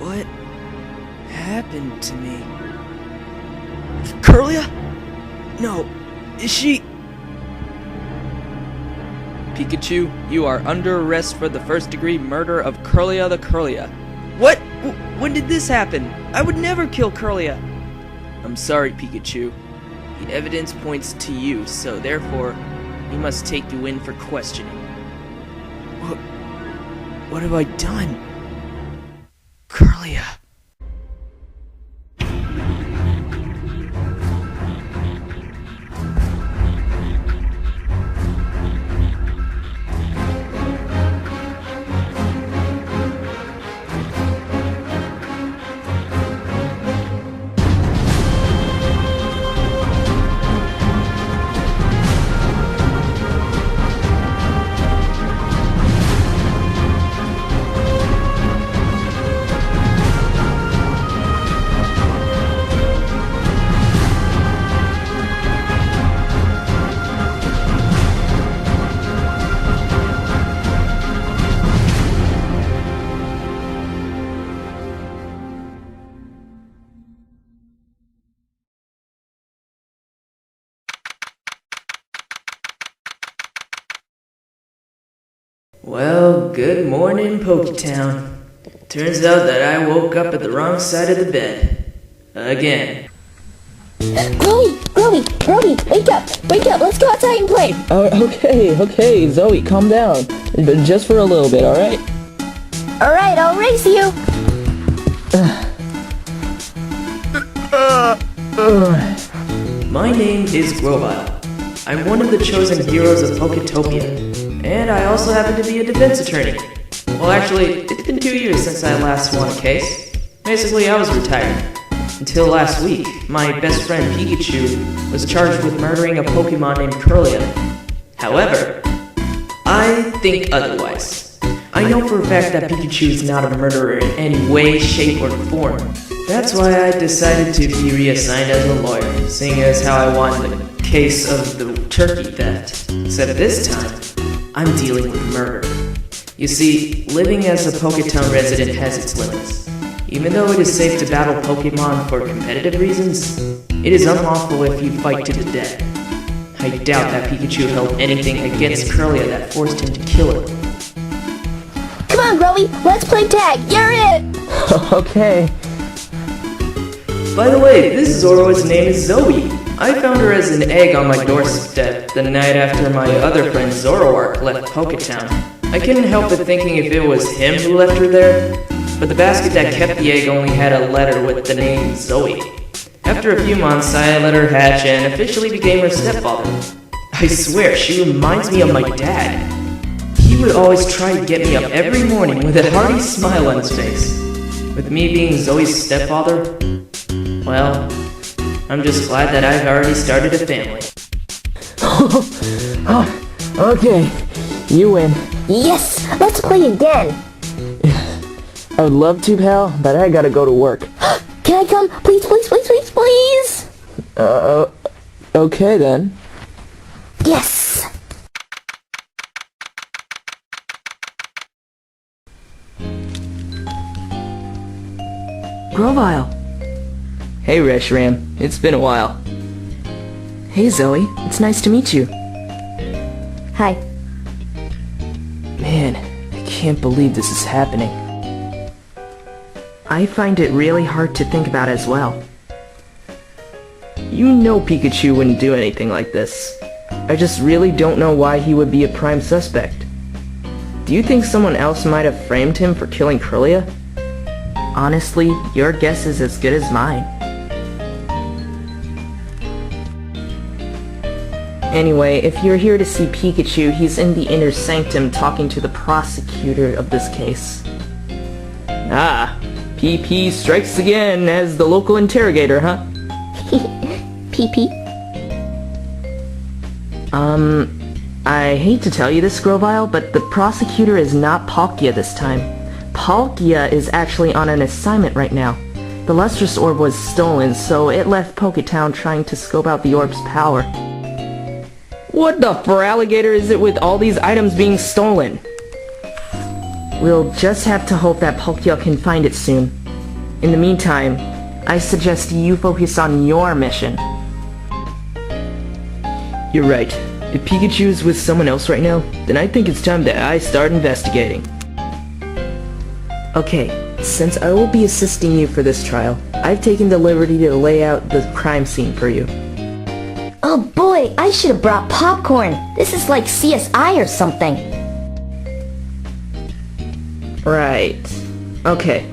What happened to me? Curlia? No, is she... Pikachu, you are under arrest for the first-degree murder of Curlia the Curlia. What? When did this happen? I would never kill Curlia. I'm sorry, Pikachu. The evidence points to you, so therefore, we must take you in for questioning. What have I done? Curlia. Well, good morning, Poketown. Turns out that I woke up at the wrong side of the bed. Again. Grody, wake up, let's go outside and play. Okay, Zoe, calm down. But just for a little bit, alright? Alright, I'll race you. My name is Grovile. I'm one of the chosen heroes of Poketopia, and I also happen to be a defense attorney. Well, actually, it's been 2 years since I last won a case. Basically, I was retired. Until last week, my best friend Pikachu was charged with murdering a Pokemon named Curlia. However, I think otherwise. I know for a fact that Pikachu is not a murderer in any way, shape, or form. That's why I decided to be reassigned as a lawyer, seeing as how I won the case of the turkey theft. Except this time, I'm dealing with murder. You see, living as a Poketown resident has its limits. Even though it is safe to battle Pokemon for competitive reasons, it is unlawful if you fight to the death. I doubt that Pikachu held anything against Curlia that forced him to kill her. Come on, Grody, let's play tag. You're it. Okay. By the way, this Zoroark's name is Zoe. I found her as an egg on my doorstep the night after my other friend Zoroark left Poketown. I couldn't help but thinking if it was him who left her there, but the basket that kept the egg only had a letter with the name Zoe. After a few months, I let her hatch and officially became her stepfather. I swear, she reminds me of my dad. He would always try to get me up every morning with a hearty smile on his face. With me being Zoe's stepfather, well, I'm just glad that I've already started a family. Okay, you win. Yes, let's play again. I would love to, pal, but I gotta go to work. Can I come? Please. Okay then. Yes. Grovile. Hey, Reshiram. It's been a while. Hey, Zoe. It's nice to meet you. Hi. Man, I can't believe this is happening. I find it really hard to think about as well. You know Pikachu wouldn't do anything like this. I just really don't know why he would be a prime suspect. Do you think someone else might have framed him for killing Curlia? Honestly, your guess is as good as mine. Anyway, if you're here to see Pikachu, he's in the inner sanctum talking to the prosecutor of this case. Ah, PP strikes again as the local interrogator, huh? PP. I hate to tell you this, Grovile, but the prosecutor is not Palkia this time. Palkia is actually on an assignment right now. The Lustrous Orb was stolen, so it left Poketown trying to scope out the orb's power. What the feraligator is it with all these items being stolen? We'll just have to hope that Palkia can find it soon. In the meantime, I suggest you focus on your mission. You're right. If Pikachu is with someone else right now, then I think it's time that I start investigating. Okay, since I will be assisting you for this trial, I've taken the liberty to lay out the crime scene for you. Oh boy, I should have brought popcorn. This is like CSI or something. Right. Okay,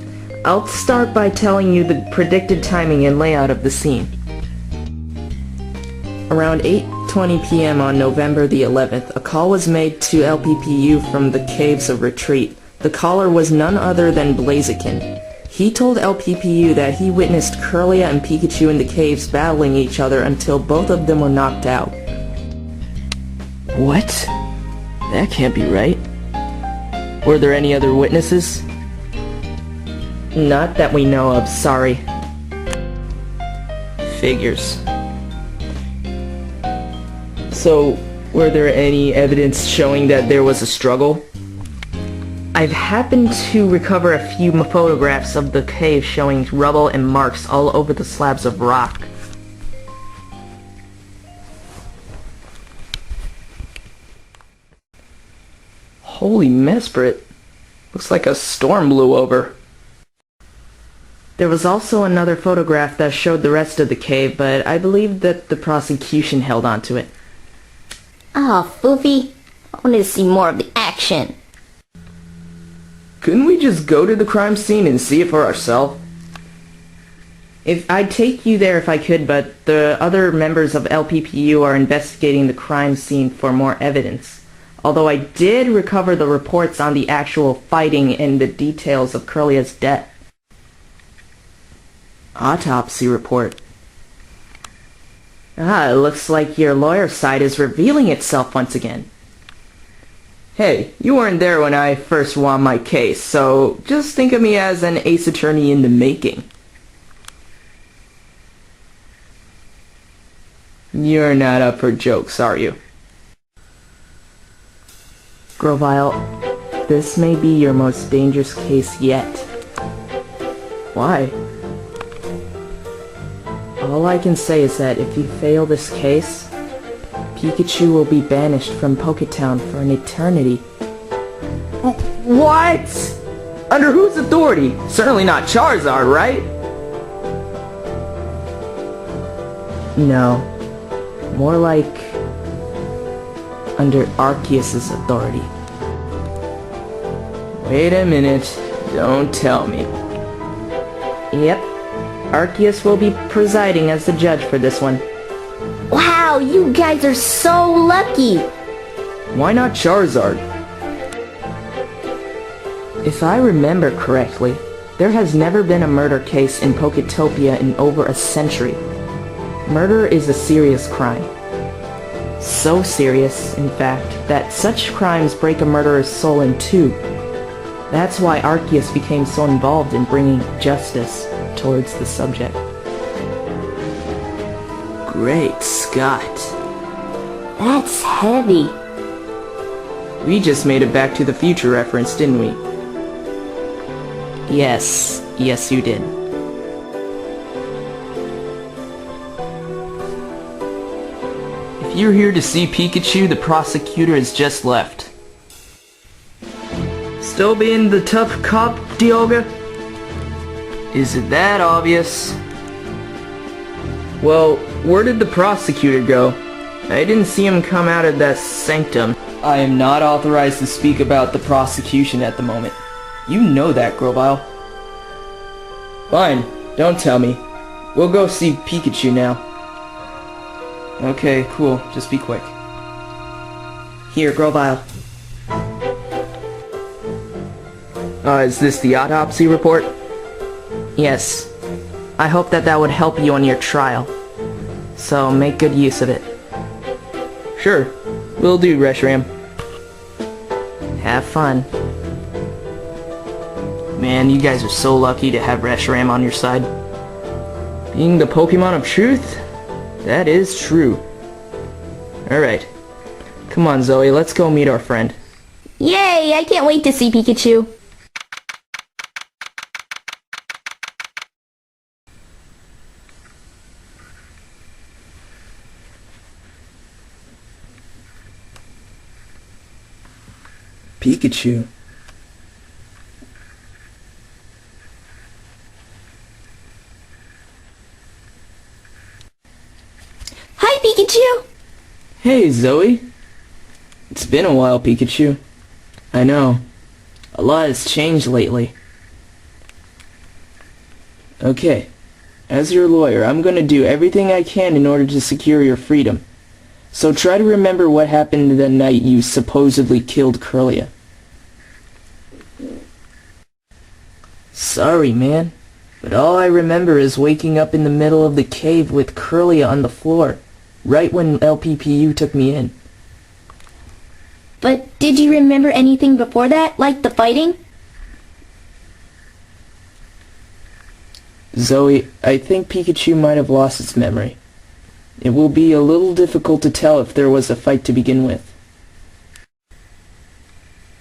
I'll start by telling you the predicted timing and layout of the scene. Around 8:20 p.m. on November the 11th, a call was made to LPPU from the Caves of Retreat. The caller was none other than Blaziken. He told LPPU that he witnessed Kirlia and Pikachu in the caves battling each other until both of them were knocked out. What? That can't be right. Were there any other witnesses? Not that we know of, sorry. Figures. So, were there any evidence showing that there was a struggle? I've happened to recover a few photographs of the cave showing rubble and marks all over the slabs of rock. Holy Mesprit. Looks like a storm blew over. There was also another photograph that showed the rest of the cave, but I believe that the prosecution held on to it. Ah, Foofy. I wanted to see more of the action. Couldn't we just go to the crime scene and see it for ourselves? I'd take you there if I could, but the other members of LPPU are investigating the crime scene for more evidence. Although I did recover the reports on the actual fighting and the details of Kirlia's death. Autopsy report. Ah, it looks like your lawyer's side is revealing itself once again. Hey, you weren't there when I first won my case, so just think of me as an ace attorney in the making. You're not up for jokes, are you? Grovile, this may be your most dangerous case yet. Why? All I can say is that if you fail this case, Pikachu will be banished from Poketown for an eternity. What? Under whose authority? Certainly not Charizard, right? No. More like under Arceus's authority. Wait a minute. Don't tell me. Yep. Arceus will be presiding as the judge for this one. Wow, you guys are so lucky. Why not Charizard? If I remember correctly, there has never been a murder case in Poketopia in over a century. Murder is a serious crime. So serious, in fact, that such crimes break a murderer's soul in two. That's why Arceus became so involved in bringing justice towards the subject. Great Scott. That's heavy. We just made a Back to the Future reference, didn't we? Yes, you did. If you're here to see Pikachu, the prosecutor has just left. Still being the tough cop, Dioga? Is it that obvious? Well, where did the prosecutor go? I didn't see him come out of that sanctum. I am not authorized to speak about the prosecution at the moment. You know that, Grovile. Fine, don't tell me. We'll go see Pikachu now. Okay, cool. Just be quick. Here, Grovile. Is this the autopsy report? Yes. I hope that would help you on your trial. So make good use of it. Sure. Will do, Reshiram. Have fun. Man, you guys are so lucky to have Reshiram on your side. Being the Pokemon of truth? That is true. Alright. Come on, Zoe, let's go meet our friend. Yay, I can't wait to see Pikachu. Pikachu. Hi, Pikachu! Hey, Zoe. It's been a while, Pikachu. I know. A lot has changed lately. Okay. As your lawyer, I'm going to do everything I can in order to secure your freedom. So try to remember what happened the night you supposedly killed Curlia. Sorry, man. But all I remember is waking up in the middle of the cave with Curlia on the floor, right when LPPU took me in. But did you remember anything before that, like the fighting? Zoe, I think Pikachu might have lost its memory. It will be a little difficult to tell if there was a fight to begin with.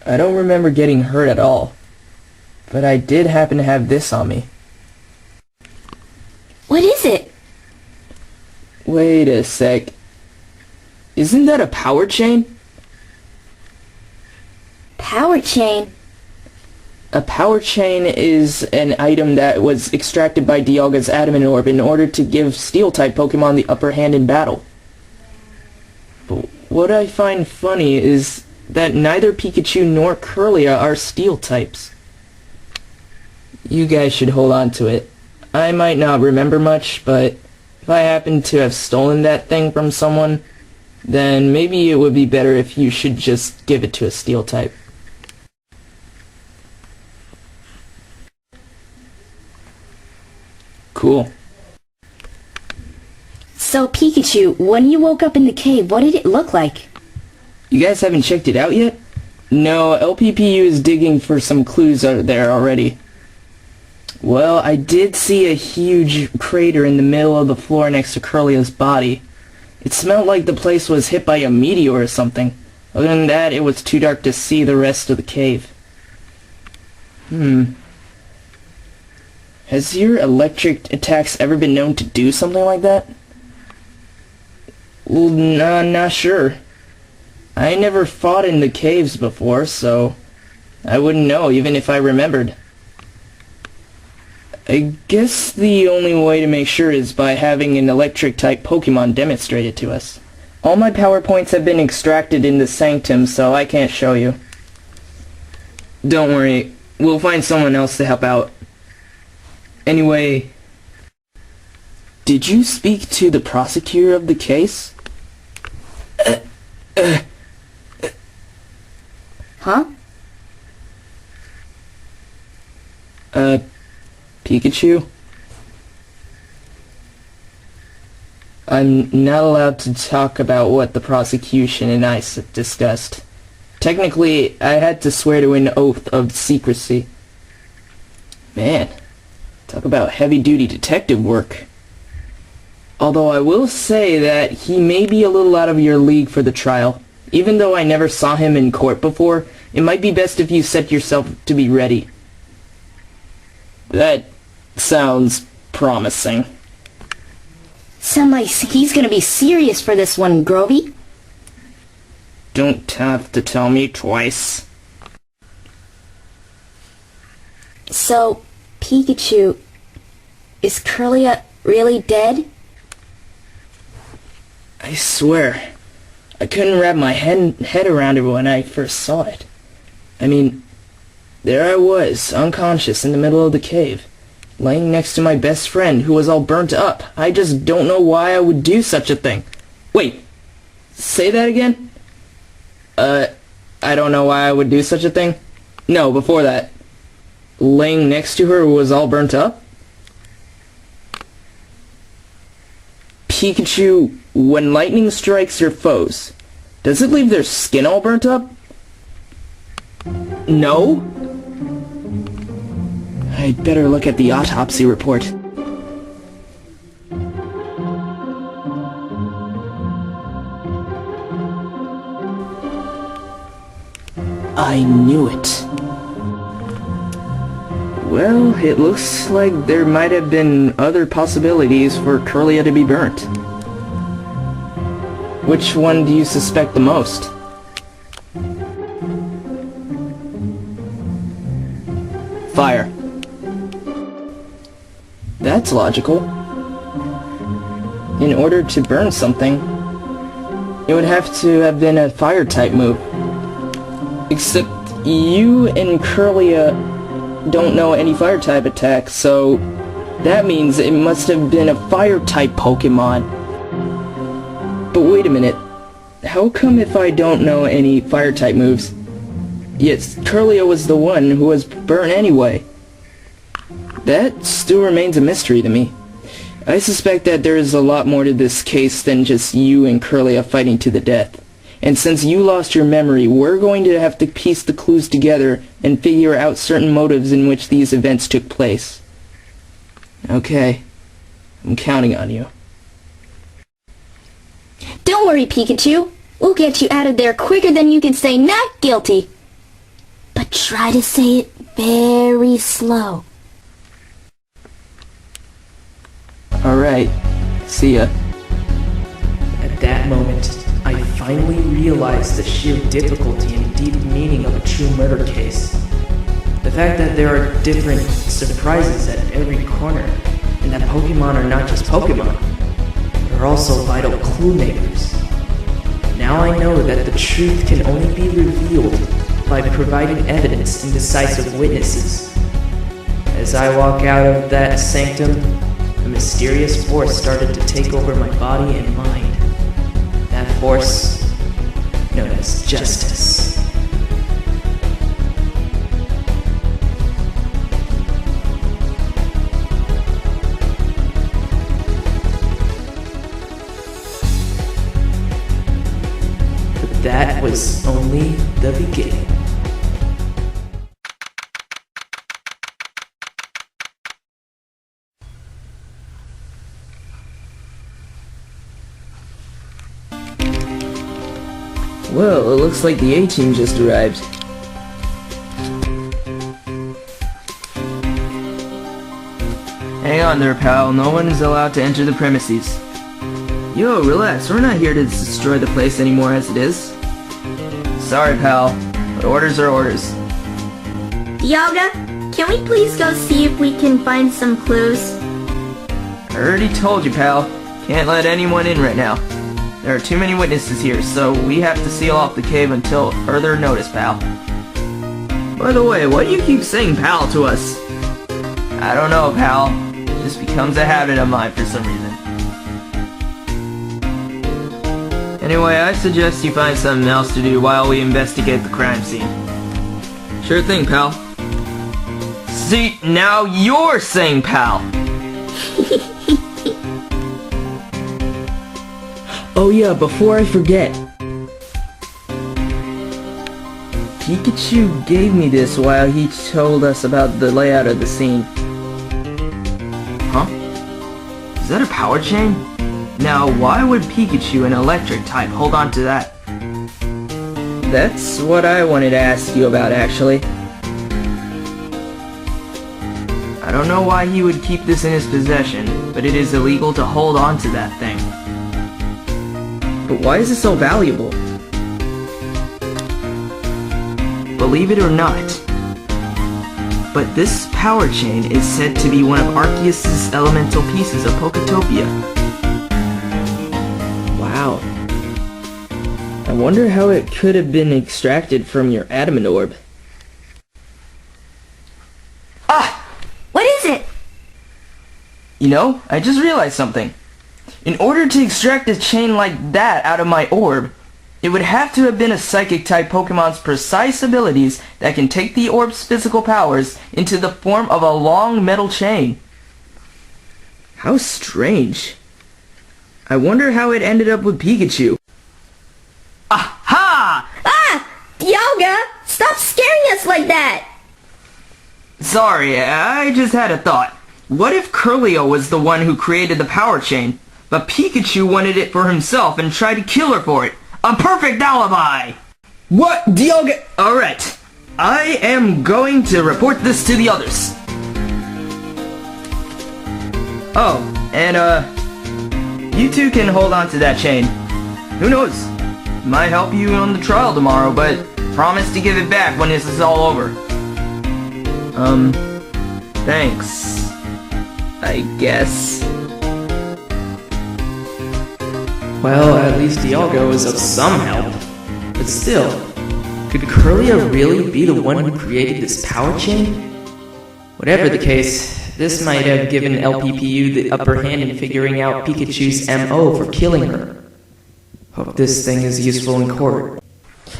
I don't remember getting hurt at all, but I did happen to have this on me. What is it? Wait a sec. Isn't that a power chain? Power chain. A power chain is an item that was extracted by Dialga's Adamant Orb in order to give Steel-type Pokemon the upper hand in battle. But what I find funny is that neither Pikachu nor Curlia are Steel types. You guys should hold on to it. I might not remember much, but if I happen to have stolen that thing from someone, then maybe it would be better if you should just give it to a Steel type. Cool. So, Pikachu, when you woke up in the cave, what did it look like? You guys haven't checked it out yet? No, LPPU is digging for some clues out there already. Well, I did see a huge crater in the middle of the floor next to Curlia's body. It smelled like the place was hit by a meteor or something. Other than that, it was too dark to see the rest of the cave. Has your electric attacks ever been known to do something like that? Well, not sure. I never fought in the caves before, so I wouldn't know even if I remembered. I guess the only way to make sure is by having an electric-type Pokemon demonstrate it to us. All my power points have been extracted in the Sanctum, so I can't show you. Don't worry, we'll find someone else to help out. Anyway, did you speak to the prosecutor of the case? Huh? Pikachu? I'm not allowed to talk about what the prosecution and I discussed. Technically, I had to swear to an oath of secrecy. Man, talk about heavy-duty detective work. Although I will say that he may be a little out of your league for the trial. Even though I never saw him in court before, it might be best if you set yourself to be ready. That sounds promising. Sounds like he's gonna be serious for this one, Grovey. Don't have to tell me twice. So, Pikachu, is Curlia really dead? I swear, I couldn't wrap my head around it when I first saw it. I mean, there I was, unconscious in the middle of the cave, laying next to my best friend who was all burnt up. I just don't know why I would do such a thing. Wait, say that again? I don't know why I would do such a thing? No, before that. Laying next to her who was all burnt up? Pikachu, when lightning strikes your foes, does it leave their skin all burnt up? No? I'd better look at the autopsy report. I knew it. Well, it looks like there might have been other possibilities for Curlia to be burnt. Which one do you suspect the most? fire. That's logical. In order to burn something, it would have to have been a fire-type move. Except you and Curlia don't know any fire-type attacks, so that means it must have been a fire-type Pokemon. But wait a minute. How come if I don't know any fire-type moves, yet Curlia was the one who was burned anyway? That still remains a mystery to me. I suspect that there is a lot more to this case than just you and Curlia fighting to the death. And since you lost your memory, we're going to have to piece the clues together and figure out certain motives in which these events took place. Okay. I'm counting on you. Don't worry, Pikachu. We'll get you out of there quicker than you can say not guilty. But try to say it very slow. Alright. See ya. At that moment, I finally realized the sheer difficulty and deep meaning of a true murder case. The fact that there are different surprises at every corner, and that Pokémon are not just Pokémon, they're also vital clue makers. Now I know that the truth can only be revealed by providing evidence and decisive witnesses. As I walk out of that sanctum, a mysterious force started to take over my body and mind. That force known as justice. But that was only the beginning. Well, it looks like the A-Team just arrived. Hang on there, pal. No one is allowed to enter the premises. Yo, relax. We're not here to destroy the place anymore as it is. Sorry, pal. But orders are orders. Dialga, can we please go see if we can find some clues? I already told you, pal. Can't let anyone in right now. There are too many witnesses here, so we have to seal off the cave until further notice, pal. By the way, why do you keep saying pal to us? I don't know, pal. It just becomes a habit of mine for some reason. Anyway, I suggest you find something else to do while we investigate the crime scene. Sure thing, pal. See, now you're saying pal! Oh yeah, before I forget. Pikachu gave me this while he told us about the layout of the scene. Huh? Is that a power chain? Now, why would Pikachu, an electric type, hold on to that? That's what I wanted to ask you about, actually. I don't know why he would keep this in his possession, but it is illegal to hold on to that thing. But why is it so valuable? Believe it or not, but this power chain is said to be one of Arceus' elemental pieces of Poketopia. Wow. I wonder how it could have been extracted from your adamant orb. Ah! What is it? You know, I just realized something. In order to extract a chain like that out of my orb, it would have to have been a Psychic-type Pokemon's precise abilities that can take the orb's physical powers into the form of a long metal chain. How strange. I wonder how it ended up with Pikachu. Aha! Ah! Dialga! Stop scaring us like that! Sorry, I just had a thought. What if Curlio was the one who created the power chain, but Pikachu wanted it for himself and tried to kill her for it? A perfect alibi! What? Dialga? Alright. I am going to report this to the others. Oh, and you two can hold on to that chain. Who knows? Might help you on the trial tomorrow, but promise to give it back when this is all over. Thanks, I guess. Well, at least Dialga was of some help. But still, could Curlia really be the one who created this power chain? Whatever the case, this might have given LPPU the upper hand in figuring out Pikachu's MO for killing her. Hope this thing is useful in court.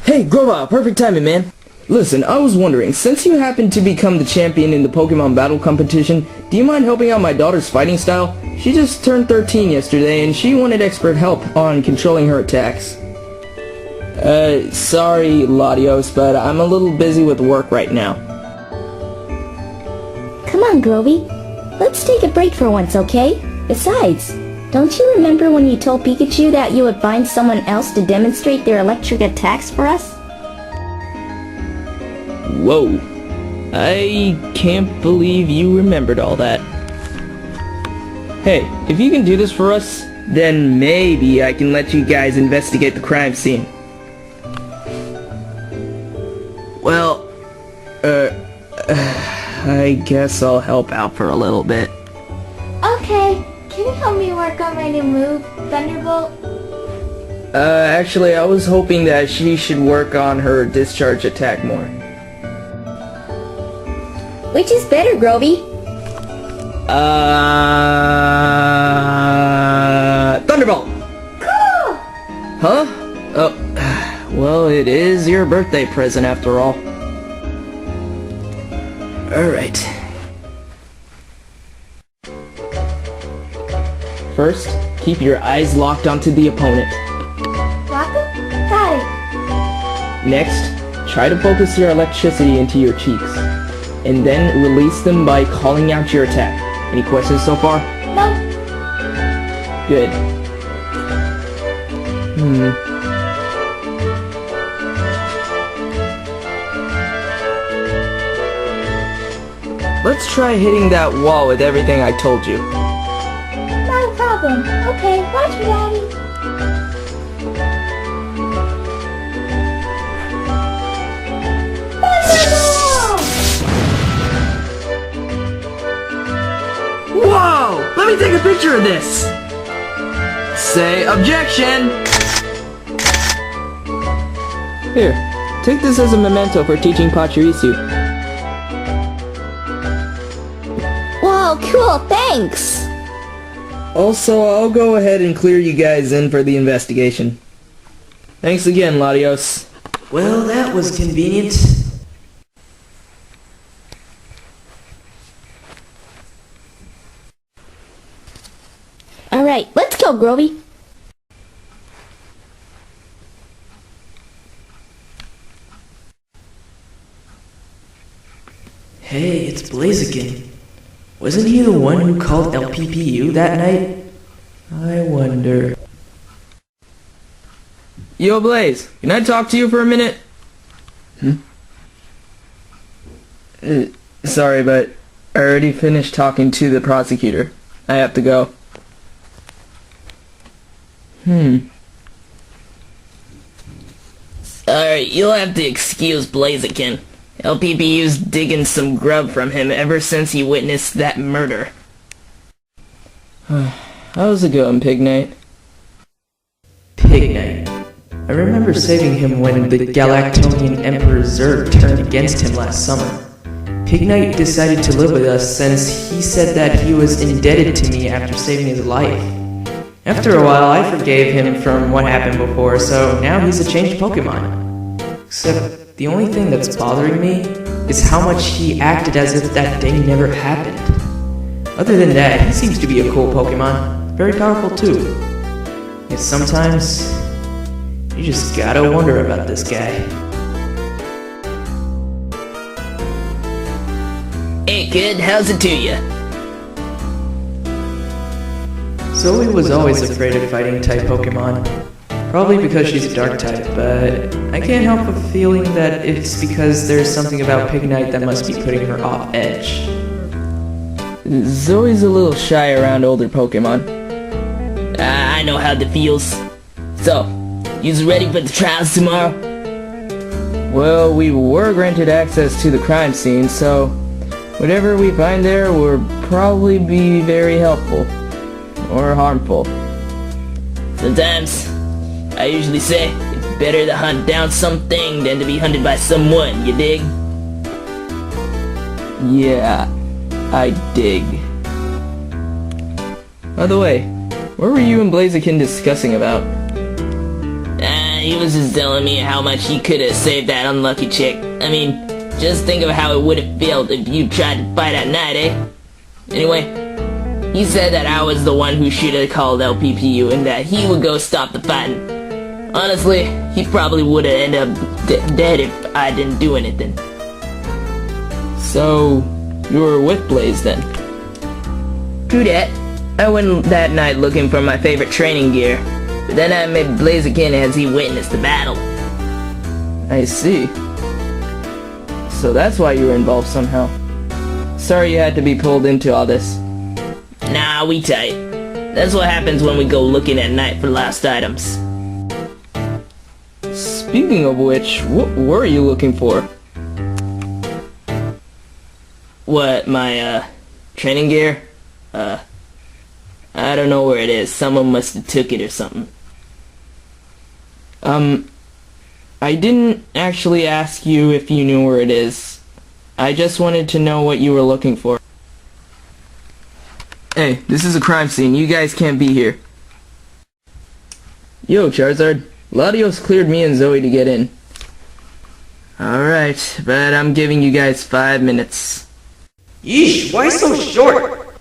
Hey, Groba, perfect timing, man. Listen, I was wondering, since you happen to become the champion in the Pokemon battle competition, do you mind helping out my daughter's fighting style? She just turned 13 yesterday and she wanted expert help on controlling her attacks. Sorry, Latios, but I'm a little busy with work right now. Come on, Grovy. Let's take a break for once, okay? Besides, don't you remember when you told Pikachu that you would find someone else to demonstrate their electric attacks for us? Whoa. I can't believe you remembered all that. Hey, if you can do this for us, then maybe I can let you guys investigate the crime scene. Well, I guess I'll help out for a little bit. Okay. Can you help me work on my new move, Thunderbolt? Actually, I was hoping that she should work on her discharge attack more. Which is better, Grovy? Thunderbolt! Cool! Huh? Oh, well, it is your birthday present after all. Alright. First, keep your eyes locked onto the opponent. Lock 'em? Got it. Next, try to focus your electricity into your cheeks, and then release them by calling out your attack. Any questions so far? No. Good. Let's try hitting that wall with everything I told you. Not a problem. Okay, watch me, Daddy. Whoa! Let me take a picture of this! Say objection! Here, take this as a memento for teaching Pachirisu. Whoa, cool, thanks! Also, I'll go ahead and clear you guys in for the investigation. Thanks again, Latios. Well, that was convenient. Alright, let's go, Grovy. Hey, it's Blaziken. Wasn't he the one who called LPPU that night? I wonder. Yo, Blaze, can I talk to you for a minute? Sorry, but I already finished talking to the prosecutor. I have to go. Alright, you'll have to excuse Blaziken. LPPU's digging some grub from him ever since he witnessed that murder. How's it going, Pig Knight? Pig Knight. I remember saving him when the Galactonian Emperor Zerg turned against him last summer. Pig Knight decided to live with us since he said that he was indebted to me after saving his life. After a while, I forgave him from what happened before, so now he's a changed Pokemon. Except, the only thing that's bothering me is how much he acted as if that thing never happened. Other than that, he seems to be a cool Pokemon. Very powerful too. Yet sometimes, you just gotta wonder about this guy. Hey kid, how's it to ya? Zoe was always afraid of fighting type Pokemon. Probably because she's a dark type, but I can't help but feeling that it's because there's something about Pig Knight that must be putting her off edge. Zoe's a little shy around older Pokemon. I know how that feels. So, you's ready for the trials tomorrow? Well, we were granted access to the crime scene, so Whatever we find there will probably be very helpful. Or harmful. Sometimes, I usually say, it's better to hunt down something than to be hunted by someone, you dig? Yeah, I dig. By the way, what were you and Blaziken discussing about? He was just telling me how much he could have saved that unlucky chick. I mean, just think of how it would have felt if you tried to fight at night, eh? Anyway, he said that I was the one who should have called LPPU and that he would go stop the fighting. Honestly, he probably would have ended up dead if I didn't do anything. So, you were with Blaze then? True that. I went that night looking for my favorite training gear. But then I met Blaziken as he witnessed the battle. I see. So that's why you were involved somehow. Sorry you had to be pulled into all this. Nah, we tight. That's what happens when we go looking at night for lost items. Speaking of which, what were you looking for? What, my, training gear? I don't know where it is. Someone must have took it or something. I didn't actually ask you if you knew where it is. I just wanted to know what you were looking for. Hey, this is a crime scene. You guys can't be here. Yo, Charizard. Latios cleared me and Zoe to get in. Alright, but I'm giving you guys 5 minutes. Yeesh, why so short?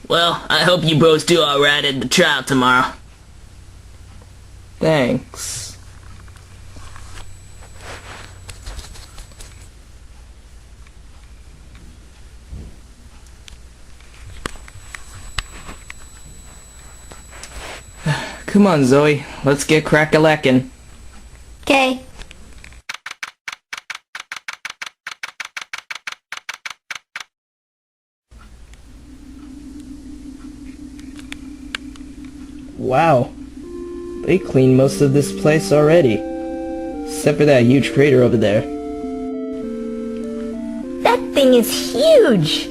Well, I hope you bros do alright at the trial tomorrow. Thanks. Come on, Zoe. Let's get crack-a-lackin'. 'Kay. Wow. They cleaned most of this place already. Except for that huge crater over there. That thing is huge!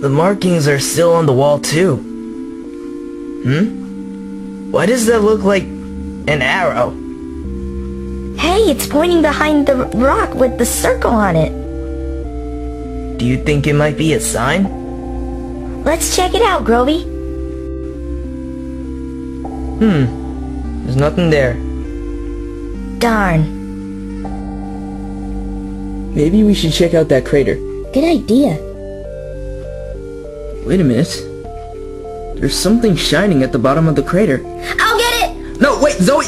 The markings are still on the wall too. Why does that look like an arrow? Hey, it's pointing behind the rock with the circle on it. Do you think it might be a sign? Let's check it out, Grovy. There's nothing there. Darn. Maybe we should check out that crater. Good idea. Wait a minute. There's something shining at the bottom of the crater. I'll get it! No, wait, Zoe!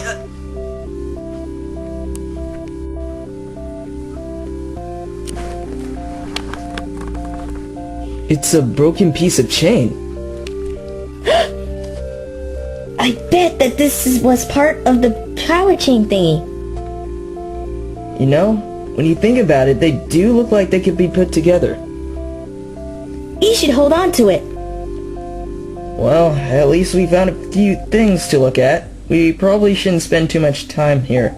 It's a broken piece of chain. I bet that was part of the power chain thingy. You know, when you think about it, they do look like they could be put together. You should hold on to it. Well, at least we found a few things to look at. We probably shouldn't spend too much time here.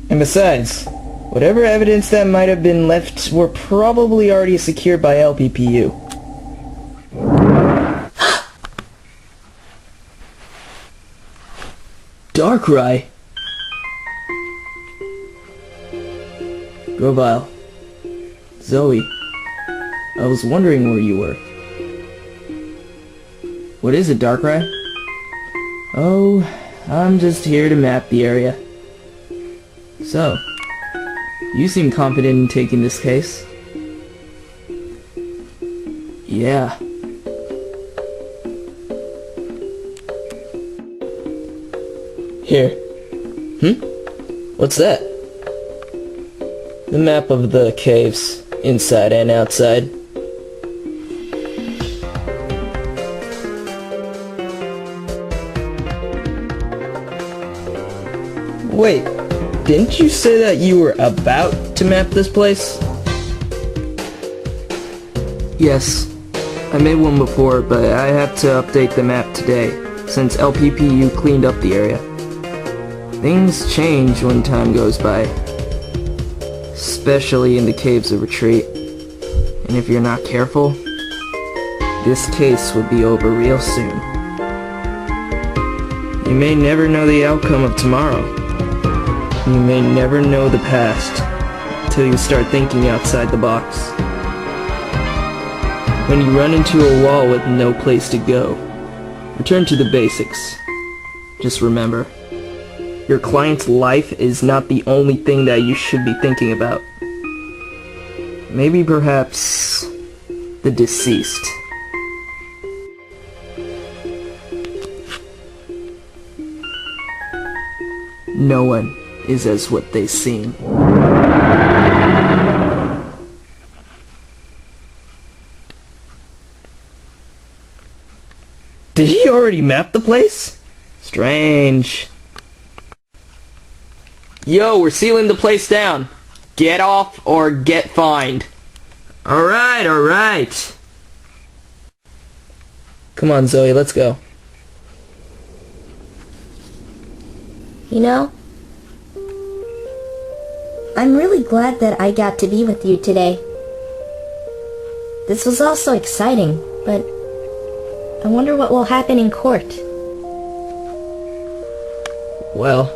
And besides, whatever evidence that might have been left were probably already secured by LPPU. Darkrai! Grovyle. Zoe. I was wondering where you were. What is it, Darkrai? Oh, I'm just here to map the area. So, you seem confident in taking this case. Yeah. Here. What's that? The map of the caves, inside and outside. Wait, didn't you say that you were about to map this place? Yes, I made one before, but I have to update the map today, since LPPU cleaned up the area. Things change when time goes by, especially in the caves of retreat. And if you're not careful, this case will be over real soon. You may never know the outcome of tomorrow. You may never know the past until you start thinking outside the box. When you run into a wall with no place to go, return to the basics. Just remember, your client's life is not the only thing that you should be thinking about. Maybe perhaps the deceased. No one is as what they seem. Did he already map the place? Strange. Yo, we're sealing the place down. Get off or get fined. Alright, alright. Come on, Zoe, let's go. You know, I'm really glad that I got to be with you today. This was all so exciting, but I wonder what will happen in court. Well,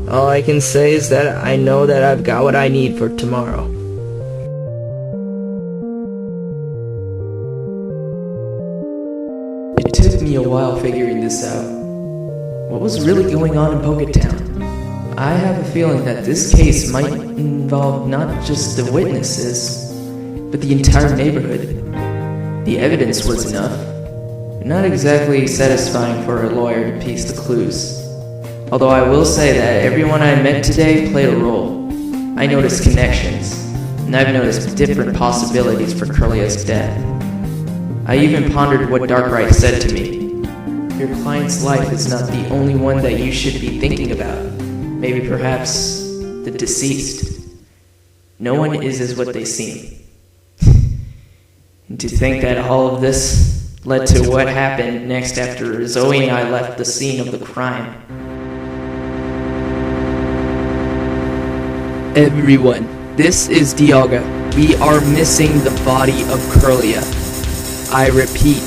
all I can say is that I know that I've got what I need for tomorrow. It took me a while figuring this out. What was really going on in Poketown? I have a feeling that this case might involve not just the witnesses, but the entire neighborhood. The evidence was enough, but not exactly satisfying for a lawyer to piece the clues. Although I will say that everyone I met today played a role. I noticed connections, and I've noticed different possibilities for Curlia's death. I even pondered what Darkrai said to me. Your client's life is not the only one that you should be thinking about. Maybe perhaps the deceased. No one is as what they seem. And to think that all of this led to what happened next after Zoe and I left the scene of the crime. Everyone, this is Dialga. We are missing the body of Curlia. I repeat,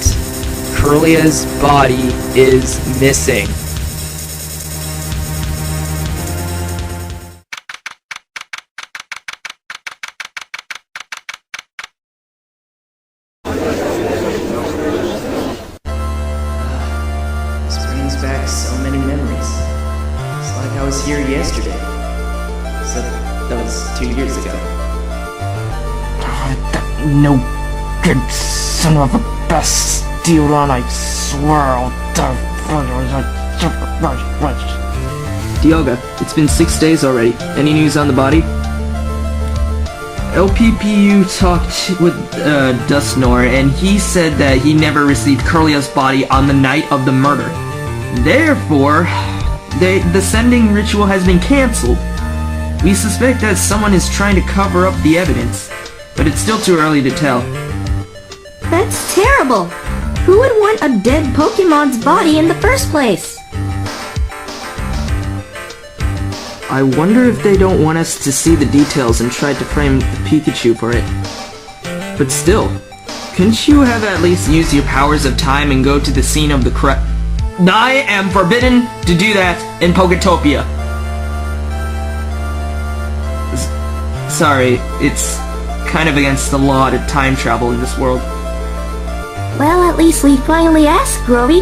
Curlia's body is missing. This brings back so many memories. It's like I was here yesterday. Except that was 2 years ago. No good son of a bastille, I swear I'll Dialga, it's been 6 days already. Any news on the body? LPPU talked with Dustnor, and he said that he never received Curlia's body on the night of the murder. Therefore, the sending ritual has been cancelled. We suspect that someone is trying to cover up the evidence, but it's still too early to tell. That's terrible! Who would want a dead Pokemon's body in the first place? I wonder if they don't want us to see the details and tried to frame Pikachu for it. But still, couldn't you have at least used your powers of time and go to the scene of the crime? I am forbidden to do that in Poketopia. Sorry, it's kind of against the law to time travel in this world. Well, at least we finally asked, Groby.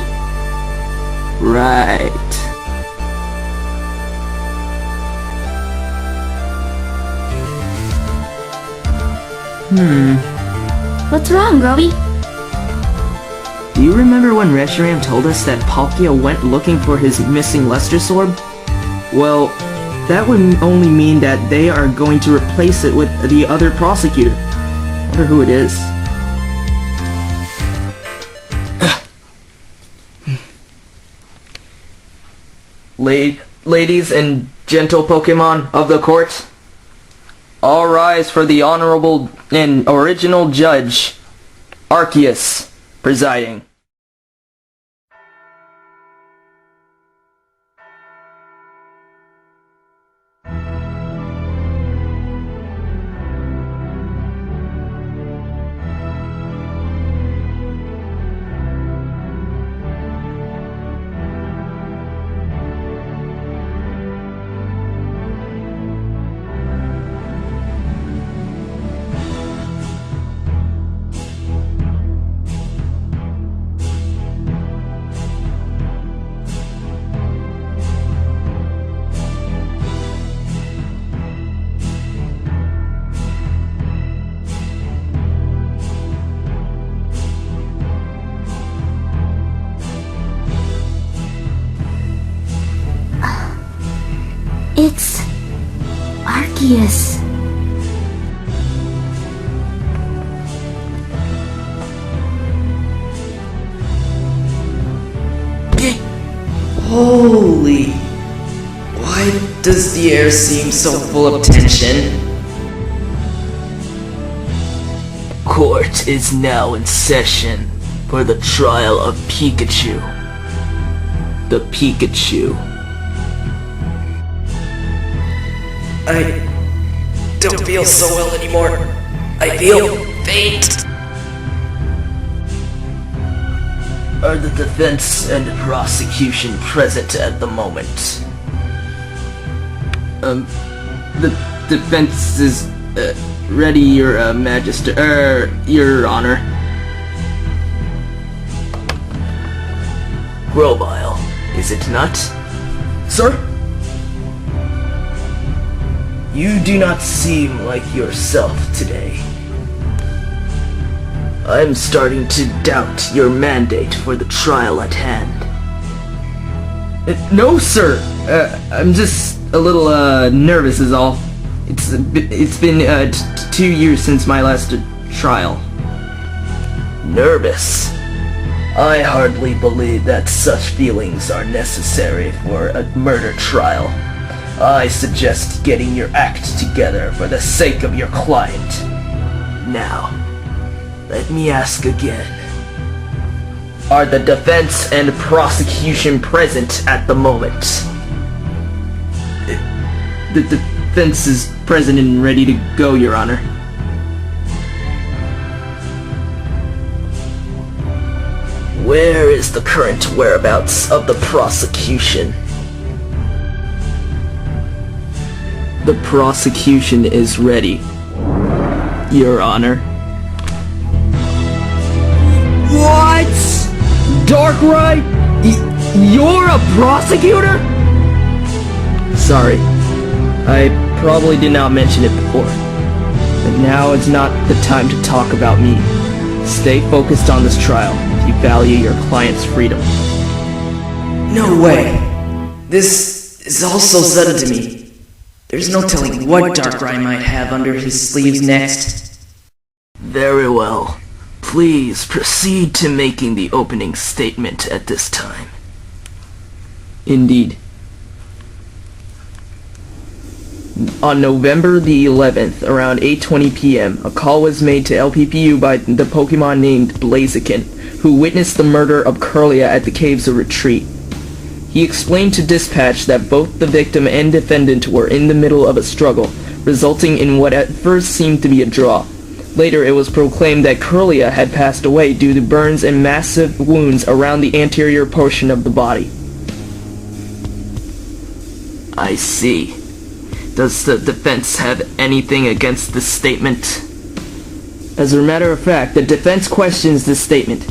Right. What's wrong, Groby? Do you remember when Reshiram told us that Palkia went looking for his missing Lustrous Orb? Well, that would only mean that they are going to replace it with the other prosecutor. I wonder who it is. Ladies and gentle Pokemon of the court, all rise for the honorable and original judge, Arceus, presiding. Arceus. Holy... Why does the air seem so full of tension? Court is now in session for the trial of Pikachu. The Pikachu. I don't feel so well anymore. I feel faint. Are the defense and prosecution present at the moment? The defense is ready, Your Your Honor. Grobile, is it not? Sir? You do not seem like yourself today. I'm starting to doubt your mandate for the trial at hand. No, sir. I'm just a little nervous is all. It's been 2 years since my last trial. Nervous? I hardly believe that such feelings are necessary for a murder trial. I suggest getting your act together for the sake of your client. Now, let me ask again. Are the defense and prosecution present at the moment? The defense is present and ready to go, Your Honor. Where is the current whereabouts of the prosecution? The prosecution is ready, Your Honor. What? Darkrai? You're a prosecutor? Sorry, I probably did not mention it before, but now is not the time to talk about me. Stay focused on this trial if you value your client's freedom. No way. This is all so sudden to me. There's no telling what Darkrai might have under his sleeves next. Very well. Please proceed to making the opening statement at this time. Indeed. On November the 11th, around 8:20 p.m., a call was made to LPPU by the Pokémon named Blaziken, who witnessed the murder of Curlia at the Caves of Retreat. He explained to dispatch that both the victim and defendant were in the middle of a struggle, resulting in what at first seemed to be a draw. Later, it was proclaimed that Curlia had passed away due to burns and massive wounds around the anterior portion of the body. I see. Does the defense have anything against this statement? As a matter of fact, the defense questions this statement.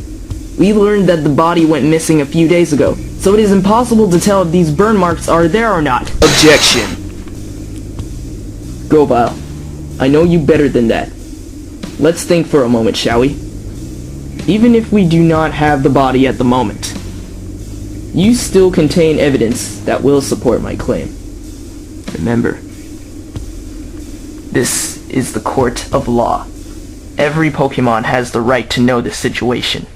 We learned that the body went missing a few days ago, so it is impossible to tell if these burn marks are there or not. Objection! Grovile, I know you better than that. Let's think for a moment, shall we? Even if we do not have the body at the moment, you still contain evidence that will support my claim. Remember, this is the court of law. Every Pokémon has the right to know the situation.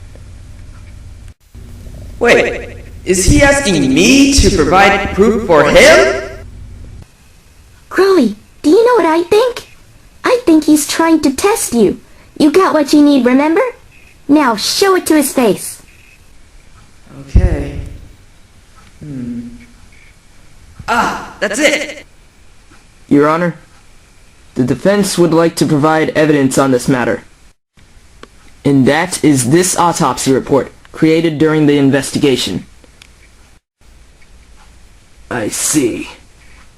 Wait, is he asking me to provide proof for him? Crowley, do you know what I think? I think he's trying to test you. You got what you need, remember? Now show it to his face. Okay. Ah, that's it! Your Honor, the defense would like to provide evidence on this matter. And that is this autopsy report, created during the investigation. I see.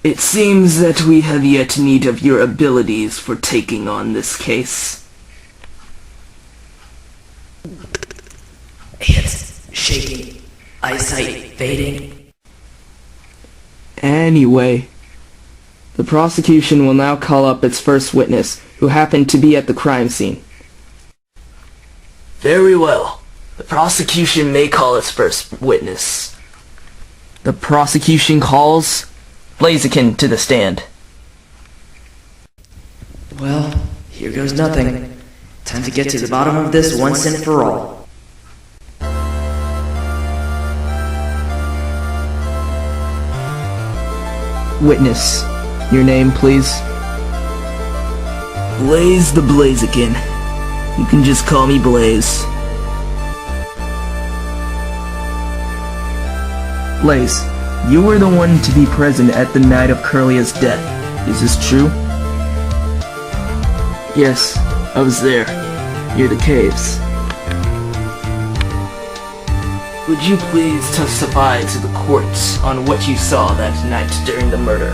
It seems that we have yet need of your abilities for taking on this case. Hands shaking, eyesight fading. Anyway, the prosecution will now call up its first witness, who happened to be at the crime scene. Very well. The prosecution may call its first witness. The prosecution calls Blaziken to the stand. Well, here goes nothing. Time to get to the bottom of this once and for all. Witness, your name, please. Blaze the Blaziken. You can just call me Blaze. Blaze, you were the one to be present at the night of Curlia's death. Is this true? Yes, I was there, near the caves. Would you please testify to the courts on what you saw that night during the murder?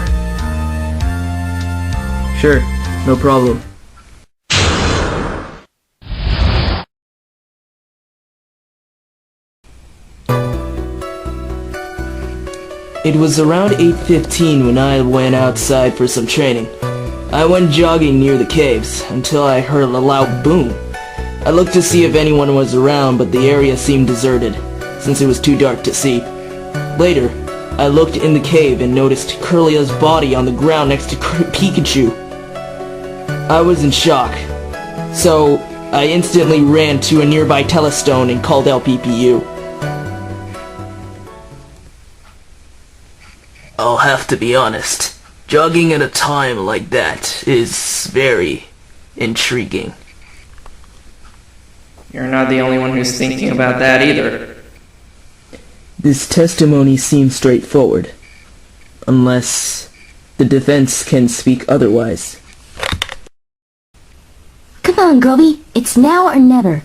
Sure, no problem. It was around 8:15 when I went outside for some training. I went jogging near the caves until I heard a loud boom. I looked to see if anyone was around, but the area seemed deserted, since it was too dark to see. Later, I looked in the cave and noticed Curlia's body on the ground next to Pikachu. I was in shock, so I instantly ran to a nearby telestone and called LPPU. I'll have to be honest, jogging at a time like that is very intriguing. You're not the only one who's thinking about that either. This testimony seems straightforward, unless the defense can speak otherwise. Come on, Groby. It's now or never.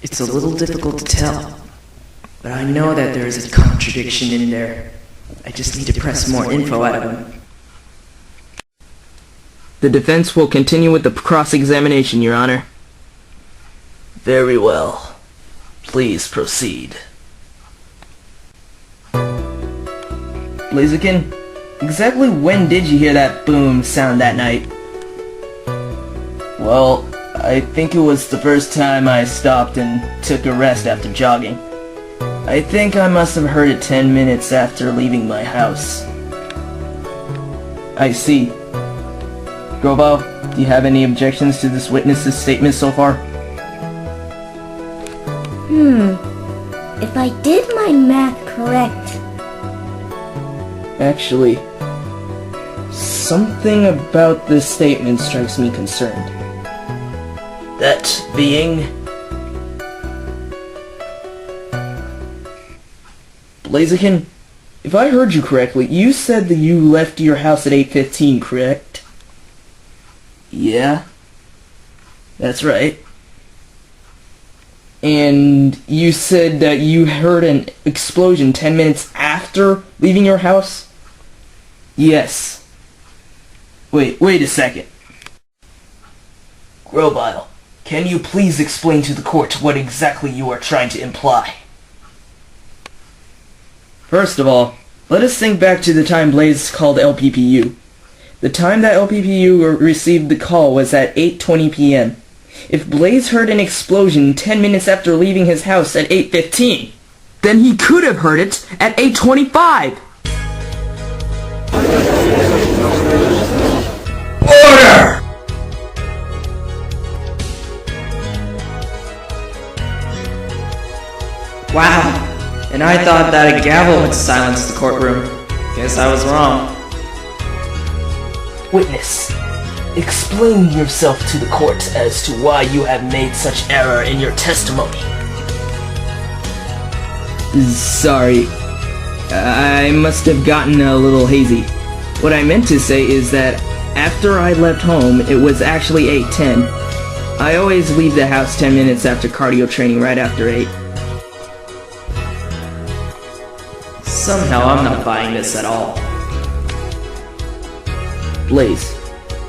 It's a little difficult to tell, but I know that there is a contradiction in there. I just need to press more info out of him. The defense will continue with the cross-examination, Your Honor. Very well. Please proceed. Blaziken, exactly when did you hear that boom sound that night? Well, I think it was the first time I stopped and took a rest after jogging. I think I must have heard it 10 minutes after leaving my house. I see. Grobo, do you have any objections to this witness's statement so far? If I did my math correct, Actually, something about this statement strikes me concerned. That being... Blaziken, if I heard you correctly, you said that you left your house at 8:15, correct? Yeah, that's right. And you said that you heard an explosion 10 minutes after leaving your house? Yes. Wait a second. Grobile, can you please explain to the court what exactly you are trying to imply? First of all, let us think back to the time Blaze called LPPU. The time that LPPU received the call was at 8:20 p.m. If Blaze heard an explosion 10 minutes after leaving his house at 8:15, then he could have heard it at 8:25! Order! Wow, and I thought that a gavel would silence the courtroom. Guess I was wrong. Witness, explain yourself to the court as to why you have made such error in your testimony. Sorry, I must have gotten a little hazy. What I meant to say is that after I left home, it was actually 8:10. I always leave the house 10 minutes after cardio training right after 8. Somehow I'm not buying this at all. Blaze,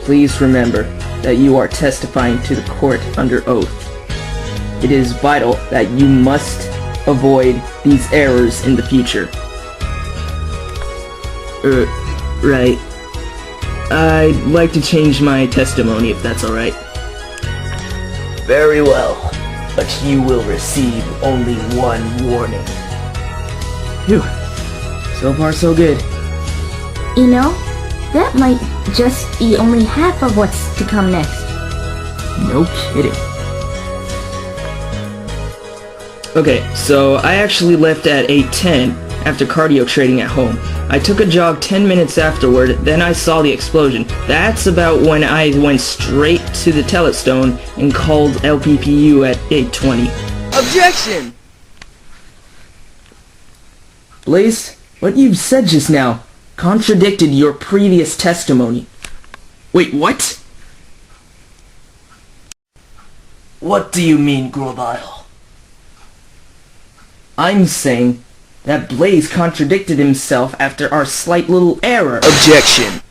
please remember that you are testifying to the court under oath. It is vital that you must avoid these errors in the future. Right. I'd like to change my testimony if that's alright. Very well, but you will receive only one warning. Phew. So far so good. you know, That might just be only half of what's to come next. No kidding. Okay, so I actually left at 8:10 after cardio training at home. I took a jog 10 minutes afterward, then I saw the explosion. That's about when I went straight to the telestone and called LPPU at 8:20. Objection! Blaze, what you said just now contradicted your previous testimony. Wait, what? What do you mean, Grovile? I'm saying that Blaze contradicted himself after our slight little error. Objection!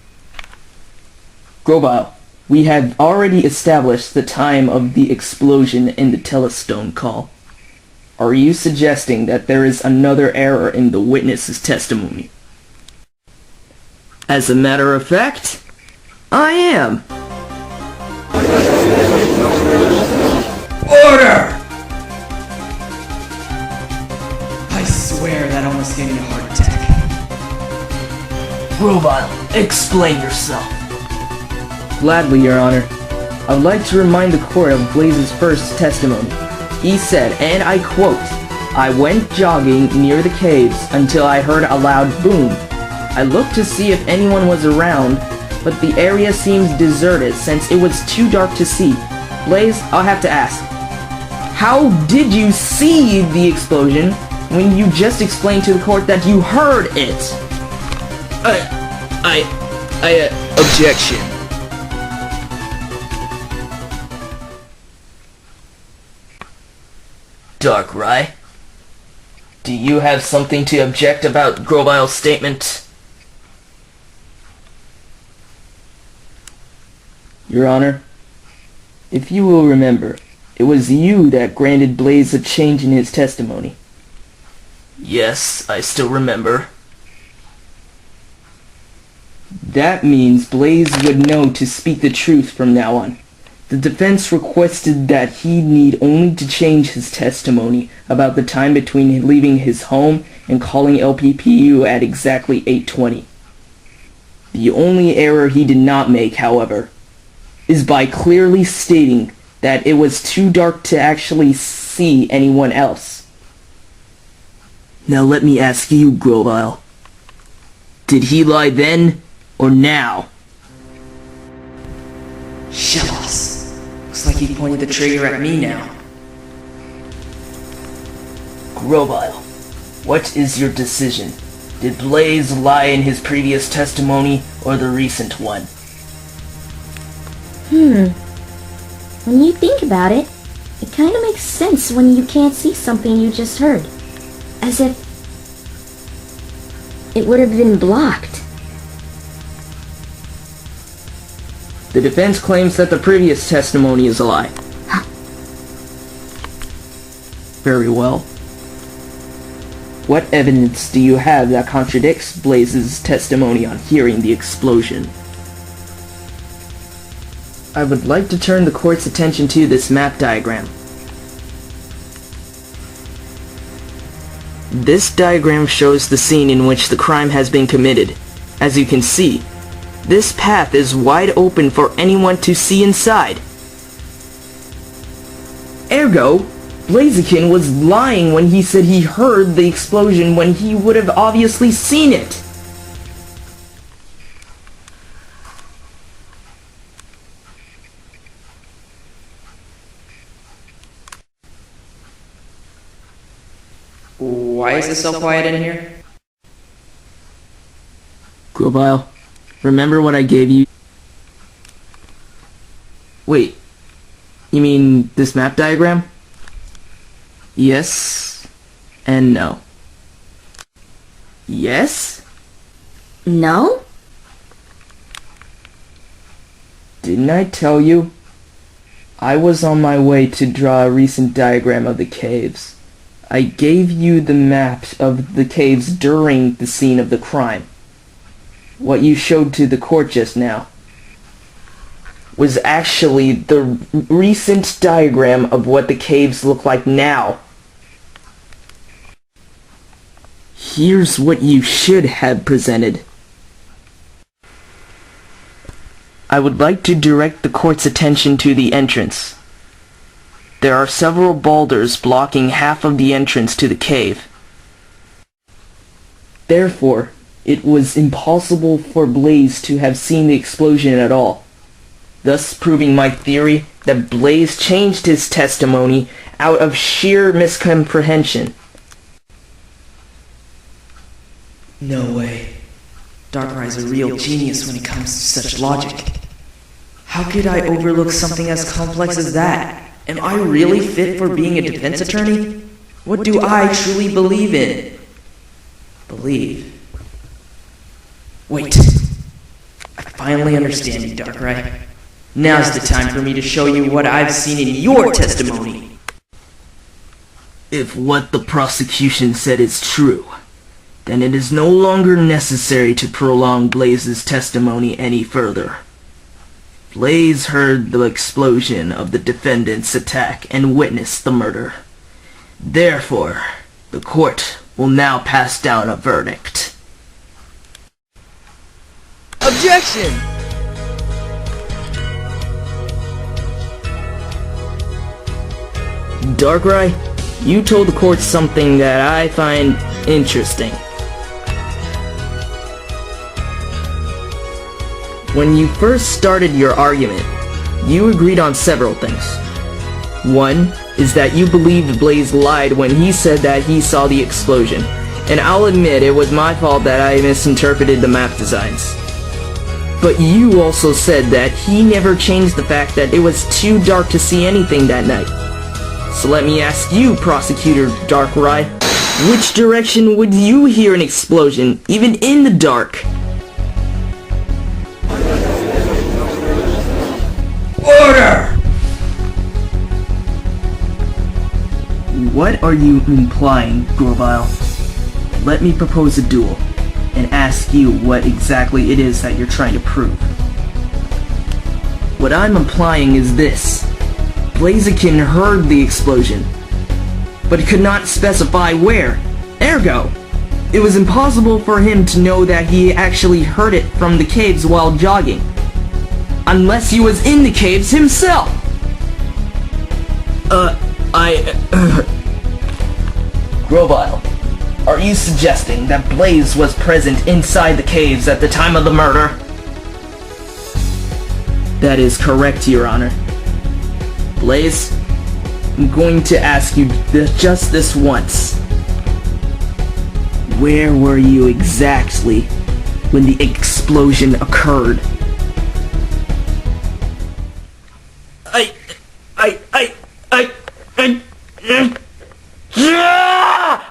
Grobile, we had already established the time of the explosion in the telestone call. Are you suggesting that there is another error in the witness's testimony? As a matter of fact, I am. Order! I swear that almost gave me a heart attack. Grovile, explain yourself. Gladly, Your Honor. I would like to remind the court of Blaze's first testimony. He said, and I quote, "I went jogging near the caves until I heard a loud boom. I looked to see if anyone was around, but the area seems deserted since it was too dark to see." Blaze, I'll have to ask, how did you see the explosion when you just explained to the court that you heard it? Objection. Darkrai, do you have something to object about Grovile's statement? Your Honor, if you will remember, it was you that granted Blaze a change in his testimony. Yes, I still remember. That means Blaze would know to speak the truth from now on. The defense requested that he need only to change his testimony about the time between leaving his home and calling LPPU at exactly 8:20. The only error he did not make, however, is by clearly stating that it was too dark to actually see anyone else. Now let me ask you, Grovile. Did he lie then or now? Shellos. Looks like he pointed the trigger at me now. Grovile, what is your decision? Did Blaze lie in his previous testimony or the recent one? When you think about it, it kind of makes sense when you can't see something you just heard. As if it would have been blocked. The defense claims that the previous testimony is a lie. Very well. What evidence do you have that contradicts Blaze's testimony on hearing the explosion? I would like to turn the court's attention to this map diagram. This diagram shows the scene in which the crime has been committed. As you can see, this path is wide open for anyone to see inside. Ergo, Blaziken was lying when he said he heard the explosion when he would have obviously seen it. Why is it so quiet in here? Grovile, remember what I gave you? Wait, you mean this map diagram? Yes and no. Yes? No? Didn't I tell you? I was on my way to draw a recent diagram of the caves. I gave you the map of the caves during the scene of the crime. What you showed to the court just now was actually the recent diagram of what the caves look like now. Here's what you should have presented. I would like to direct the court's attention to the entrance. There are several boulders blocking half of the entrance to the cave. Therefore, it was impossible for Blaze to have seen the explosion at all, thus proving my theory that Blaze changed his testimony out of sheer miscomprehension. No way. Darkrai's a real genius when it comes to such logic. How could I overlook something as complex as that? Am I really fit for being a defense attorney? What do I truly believe in? Believe? Wait. I finally understand you, Darkrai. Now's the time for me to show you what I've seen in your testimony. If what the prosecution said is true, then it is no longer necessary to prolong Blaze's testimony any further. Blaze heard the explosion of the defendant's attack and witnessed the murder. Therefore, the court will now pass down a verdict. Objection! Darkrai, you told the court something that I find interesting. When you first started your argument, you agreed on several things. One is that you believed Blaze lied when he said that he saw the explosion, and I'll admit it was my fault that I misinterpreted the map designs. But you also said that he never changed the fact that it was too dark to see anything that night. So let me ask you, Prosecutor Darkrai, which direction would you hear an explosion, even in the dark? Order! What are you implying, Grovile? Let me propose a duel, and ask you what exactly it is that you're trying to prove. What I'm implying is this. Blaziken heard the explosion, but he could not specify where. Ergo, it was impossible for him to know that he actually heard it from the caves while jogging. Unless he was in the caves himself! Grovile, are you suggesting that Blaze was present inside the caves at the time of the murder? That is correct, Your Honor. Blaze, I'm going to ask you just this once. Where were you exactly when the explosion occurred?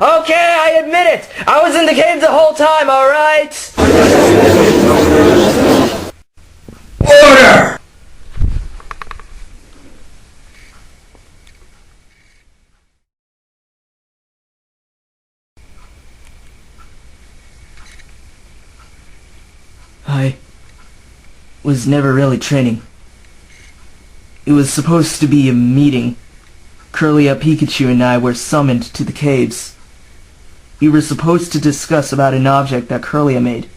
Okay, I admit it! I was in the cave the whole time, alright? Order! I was never really training. It was supposed to be a meeting. Curlia, Pikachu, and I were summoned to the caves. We were supposed to discuss about an object that Curlia made.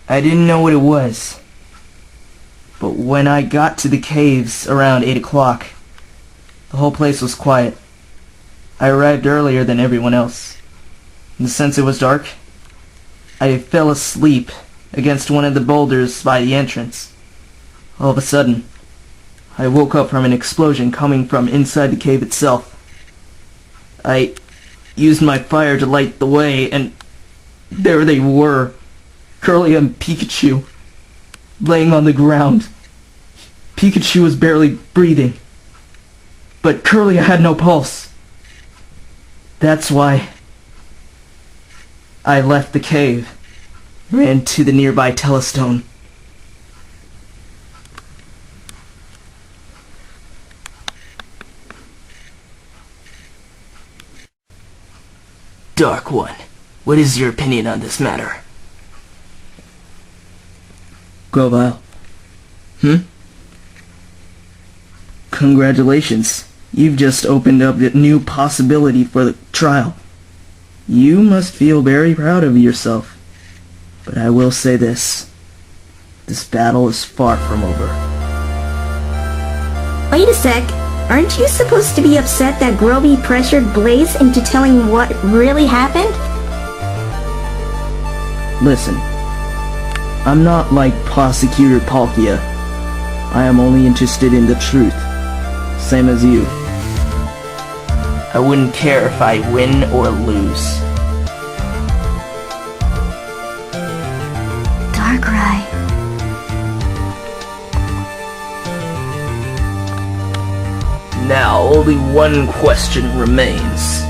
I didn't know what it was. But when I got to the caves around 8 o'clock, the whole place was quiet. I arrived earlier than everyone else. And since it was dark, I fell asleep against one of the boulders by the entrance. All of a sudden, I woke up from an explosion coming from inside the cave itself. I used my fire to light the way, and there they were, Curly and Pikachu, laying on the ground. Pikachu was barely breathing, but Curly had no pulse. That's why I left the cave, ran to the nearby telestone. Dark One, what is your opinion on this matter? Grovile. Congratulations. You've just opened up a new possibility for the trial. You must feel very proud of yourself. But I will say this. This battle is far from over. Wait a sec. Aren't you supposed to be upset that Groby pressured Blaze into telling what really happened? Listen, I'm not like Prosecutor Palkia. I am only interested in the truth. Same as you. I wouldn't care if I win or lose. Darkrai. Now only one question remains.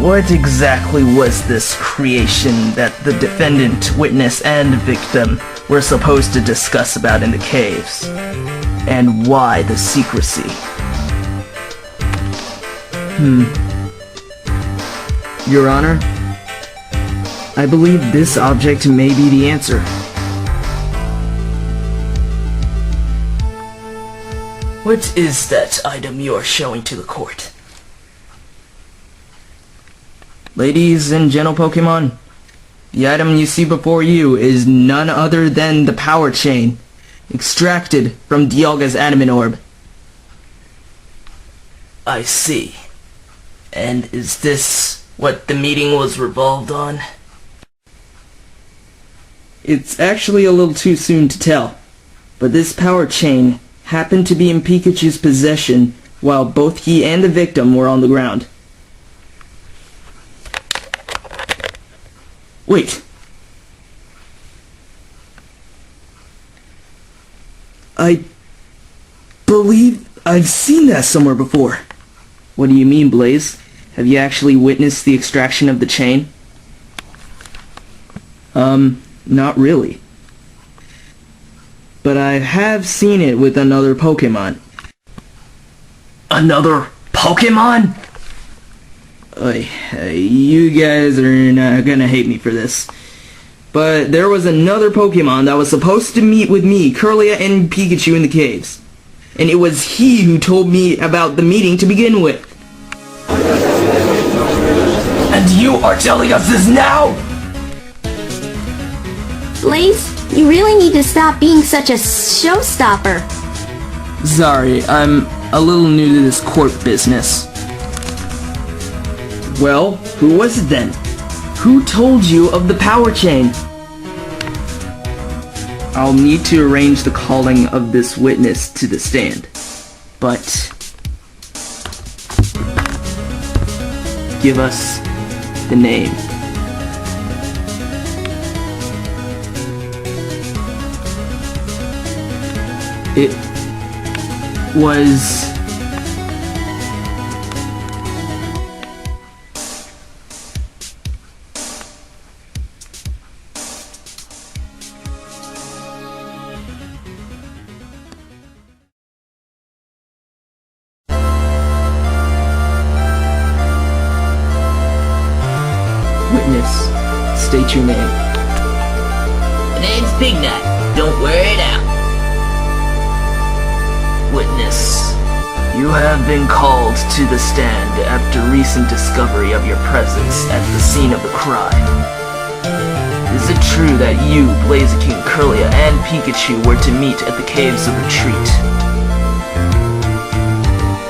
What exactly was this creation that the defendant, witness, and victim were supposed to discuss about in the caves? And why the secrecy? Your Honor, I believe this object may be the answer. What is that item you are showing to the court? Ladies and gentle Pokemon, the item you see before you is none other than the power chain, extracted from Dialga's adamant orb. I see. And is this what the meeting was revolved on? It's actually a little too soon to tell, but this power chain happened to be in Pikachu's possession while both he and the victim were on the ground. Wait. I believe I've seen that somewhere before. What do you mean, Blaze? Have you actually witnessed the extraction of the chain? Not really. But I have seen it with another Pokemon. Another Pokemon? You guys are not gonna hate me for this. But there was another Pokemon that was supposed to meet with me, Kirlia, and Pikachu in the caves. And it was he who told me about the meeting to begin with. And you are telling us this now? Blaze, you really need to stop being such a showstopper. Sorry, I'm a little new to this court business. Well, who was it then? Who told you of the power chain? I'll need to arrange the calling of this witness to the stand. But give us the name. It was... Witness, state your name. My name's Pignut. Don't wear it out. Witness, you have been called to the stand after recent discovery of your presence at the scene of the crime. Is it true that you, Blaziken, Kirlia, and Pikachu were to meet at the Caves of Retreat?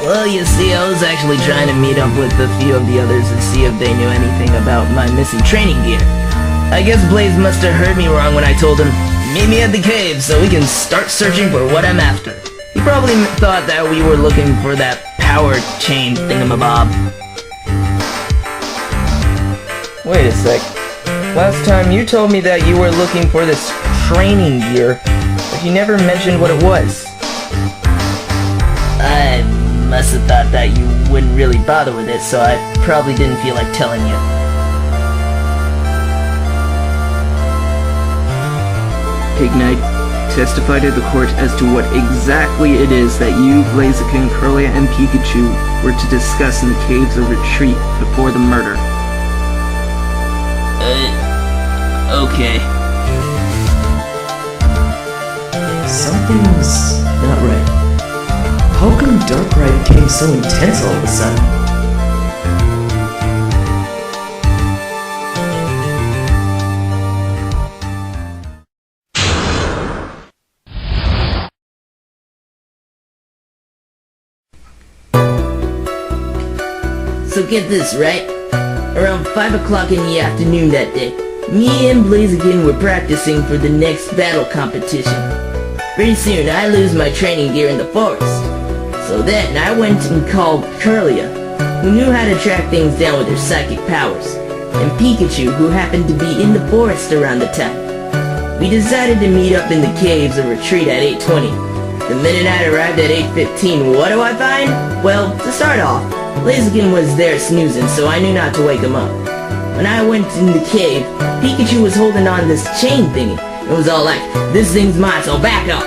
Well, you see, I was actually trying to meet up with a few of the others and see if they knew anything about my missing training gear. I guess Blaze must have heard me wrong when I told him, meet me at the cave so we can start searching for what I'm after. He probably thought that we were looking for that power chain thingamabob. Wait a sec. Last time you told me that you were looking for this training gear, but you never mentioned what it was. I must have thought that you wouldn't really bother with it, so I probably didn't feel like telling you. Pignite, testify to the court as to what exactly it is that you, Blaziken, Kirlia, and Pikachu were to discuss in the Caves of Retreat before the murder. Okay. Something's not right. How come Darkrai became so intense all of a sudden? So get this, right? Around 5 o'clock in the afternoon that day, me and Blaziken were practicing for the next battle competition. Pretty soon, I lose my training gear in the forest. So then, I went and called Curlia, who knew how to track things down with her psychic powers, and Pikachu, who happened to be in the forest around the time. We decided to meet up in the caves or retreat at 8:20. The minute I arrived at 8:15, what do I find? Well, to start off, Blaziken was there snoozing, so I knew not to wake him up. When I went in the cave, Pikachu was holding on to this chain thingy. It was all like, "This thing's mine, so back off."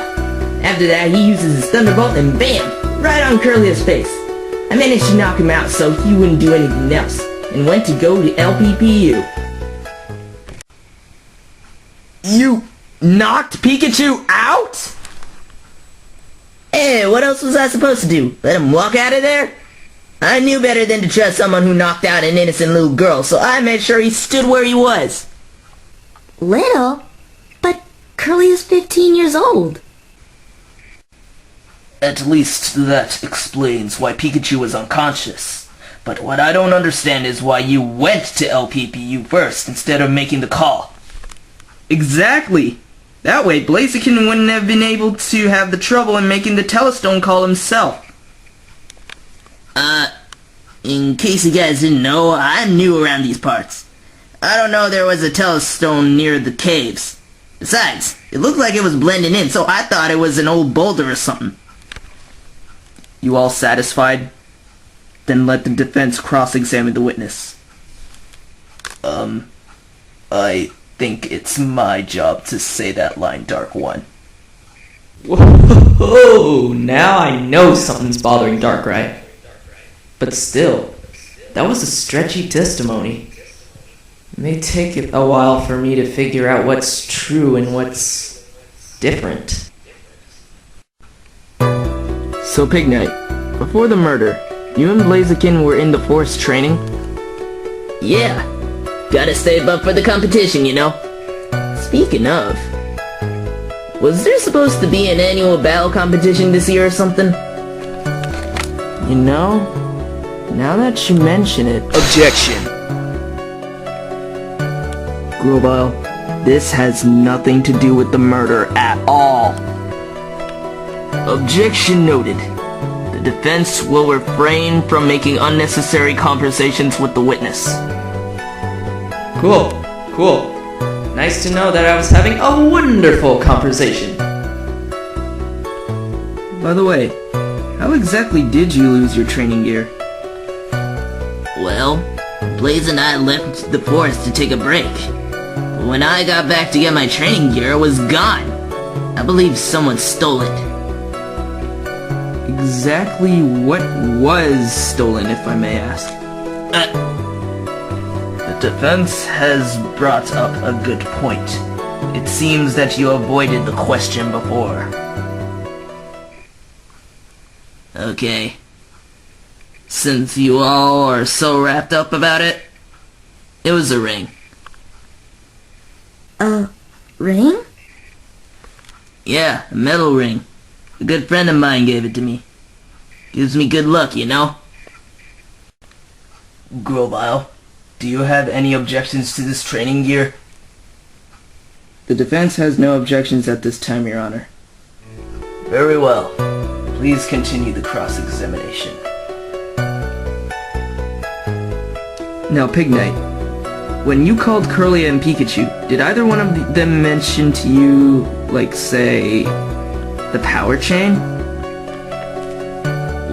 After that, he uses his Thunderbolt and bam! Right on Curlia's face. I managed to knock him out so he wouldn't do anything else, and went to go to LPPU. You knocked Pikachu out? Hey, what else was I supposed to do? Let him walk out of there? I knew better than to trust someone who knocked out an innocent little girl, so I made sure he stood where he was. Little? But Curly is 15 years old. At least that explains why Pikachu was unconscious. But what I don't understand is why you went to LPPU first instead of making the call. Exactly. That way Blaziken wouldn't have been able to have the trouble in making the telestone call himself. In case you guys didn't know, I'm new around these parts. I don't know there was a telestone near the caves. Besides, it looked like it was blending in, so I thought it was an old boulder or something. You all satisfied? Then let the defense cross-examine the witness. I think it's my job to say that line, Dark One. Whoa, now I know something's bothering Darkrai. But still, that was a stretchy testimony. It may take a while for me to figure out what's true and what's different. So, Pig Knight, before the murder, you and Blaziken were in the forest training? Yeah, gotta save up for the competition, you know. Speaking of, was there supposed to be an annual battle competition this year or something? You know, now that you mention it... Objection. Grovile, this has nothing to do with the murder at all. Objection noted. The defense will refrain from making unnecessary conversations with the witness. Cool. Nice to know that I was having a wonderful conversation. By the way, how exactly did you lose your training gear? Well, Blaze and I left the forest to take a break. When I got back to get my training gear, it was gone. I believe someone stole it. Exactly what was stolen, if I may ask? The defense has brought up a good point. It seems that you avoided the question before. Okay. Since you all are so wrapped up about it, it was a ring. A ring? Yeah, a metal ring. A good friend of mine gave it to me. Gives me good luck, you know? Grovile, do you have any objections to this training gear? The defense has no objections at this time, Your Honor. Very well. Please continue the cross-examination. Now, Pig Knight, when you called Curlia and Pikachu, did either one of them mention to you, like, say, the power chain?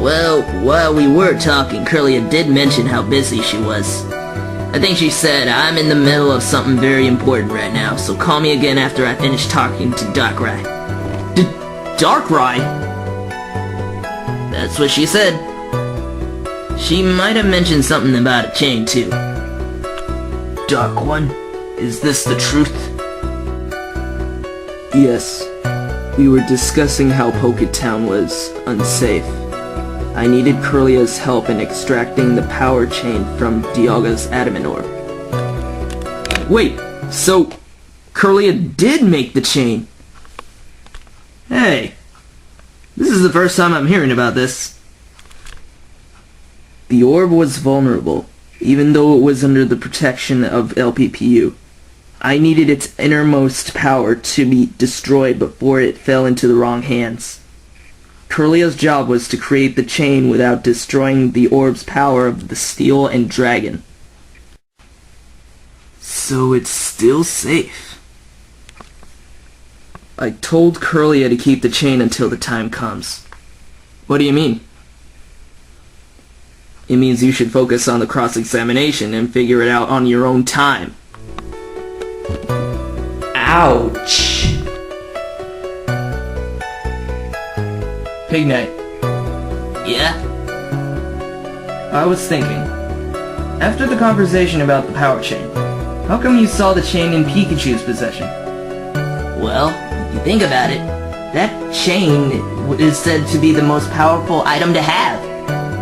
Well, while we were talking, Curlia did mention how busy she was. I think she said, "I'm in the middle of something very important right now, so call me again after I finish talking to Darkrai." Darkrai? That's what she said. She might have mentioned something about a chain, too. Dark One, is this the truth? Yes. We were discussing how Poketown was unsafe. I needed Curlia's help in extracting the power chain from Dialga's adamant orb. Wait, so Curlia did make the chain? Hey, this is the first time I'm hearing about this. The orb was vulnerable, even though it was under the protection of LPPU. I needed its innermost power to be destroyed before it fell into the wrong hands. Curlia's job was to create the chain without destroying the orb's power of the steel and dragon. So it's still safe. I told Curlia to keep the chain until the time comes. What do you mean? It means you should focus on the cross-examination and figure it out on your own time. Ouch. Pig Knight, Yeah? I was thinking, after the conversation about the power chain, how come you saw the chain in Pikachu's possession? Well, if you think about it, that chain is said to be the most powerful item to have.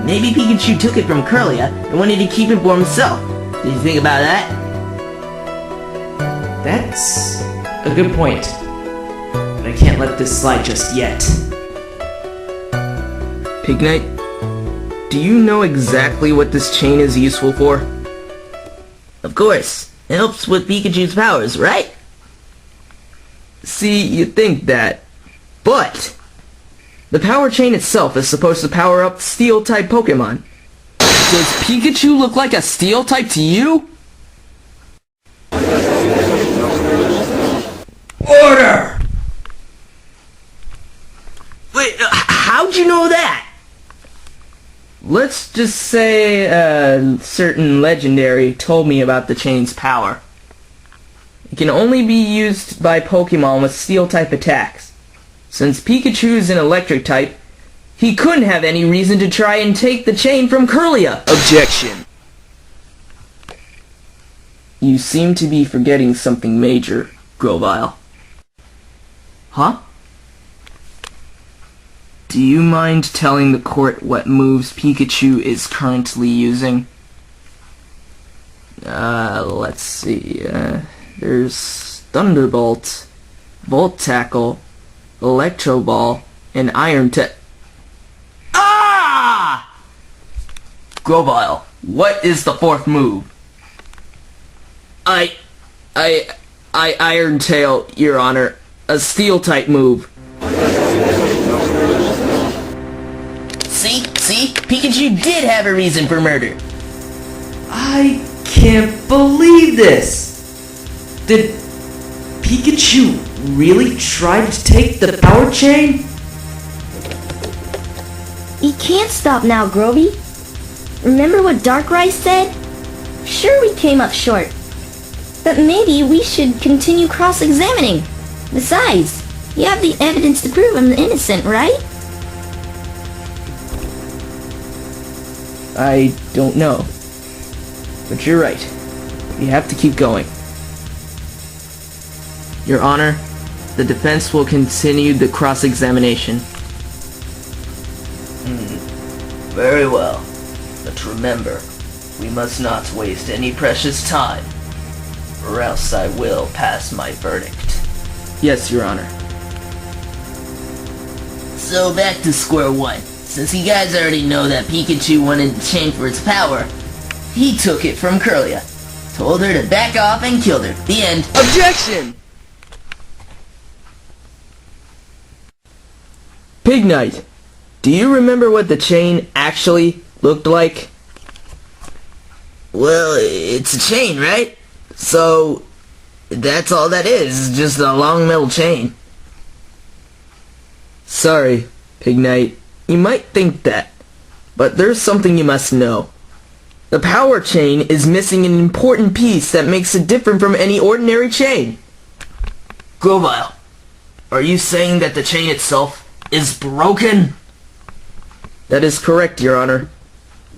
Maybe Pikachu took it from Curlia and wanted to keep it for himself. Did you think about that? That's a good point. But I can't let this slide just yet. Pig Knight, do you know exactly what this chain is useful for? Of course. It helps with Pikachu's powers, right? See, you think that, but the power chain itself is supposed to power up Steel-type Pokémon. Does Pikachu look like a Steel-type to you? Order! Wait, how'd you know that? Let's just say a certain legendary told me about the chain's power. It can only be used by Pokemon with Steel-type attacks. Since Pikachu is an Electric type, he couldn't have any reason to try and take the chain from Curlia. Objection. You seem to be forgetting something major, Grovyle. Huh? Do you mind telling the court what moves Pikachu is currently using? Let's see. There's Thunderbolt, Volt Tackle, Electro Ball, and Iron Ah! Grovyle, what is the fourth move? I Iron Tail, Your Honor. A Steel-type move. See? Pikachu did have a reason for murder. I can't believe this! Did Pikachu really try to take the power chain? You can't stop now, Grovy. Remember what Darkrai said? Sure, we came up short. But maybe we should continue cross-examining. Besides, you have the evidence to prove I'm innocent, right? I don't know. But you're right. We have to keep going. Your Honor, the defense will continue the cross-examination. Very well. But remember, we must not waste any precious time, or else I will pass my verdict. Yes, Your Honor. So back to square one. Since you guys already know that Pikachu wanted the chain for its power, he took it from Curlia, told her to back off and killed her. The end. Objection! Pig Knight, do you remember what the chain actually looked like? Well, it's a chain, right? So, that's all that is, just a long metal chain. Sorry, Pig Knight. You might think that, but there's something you must know. The power chain is missing an important piece that makes it different from any ordinary chain. Grovyle, are you saying that the chain itself is broken? That is correct, Your Honor.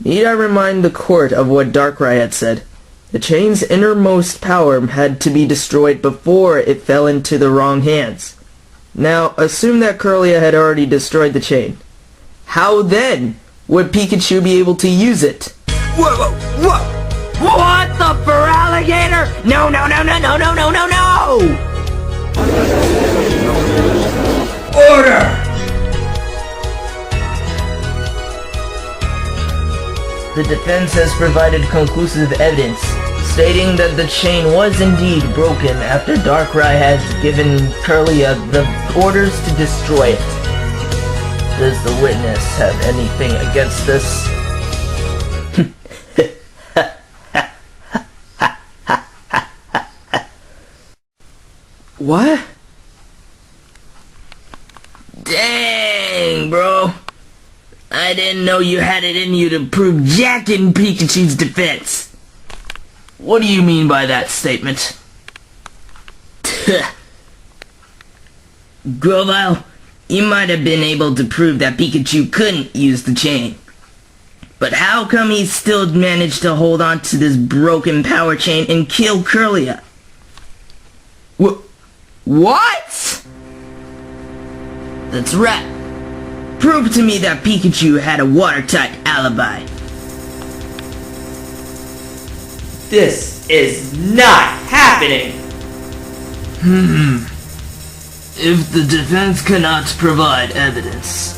Need I remind the court of what Darkrai had said? The chain's innermost power had to be destroyed before it fell into the wrong hands. Now, assume that Curlia had already destroyed the chain. How then would Pikachu be able to use it? Whoa! What the for alligator? No! Order! The defense has provided conclusive evidence, stating that the chain was indeed broken after Darkrai had given Curlia the orders to destroy it. Does the witness have anything against this? What? Dang, bro. I didn't know you had it in you to prove Jack in Pikachu's defense. What do you mean by that statement? Grovyle, you might have been able to prove that Pikachu couldn't use the chain. But how come he still managed to hold on to this broken power chain and kill Curlia? What? That's right. Prove to me that Pikachu had a watertight alibi. This is not happening! If the defense cannot provide evidence,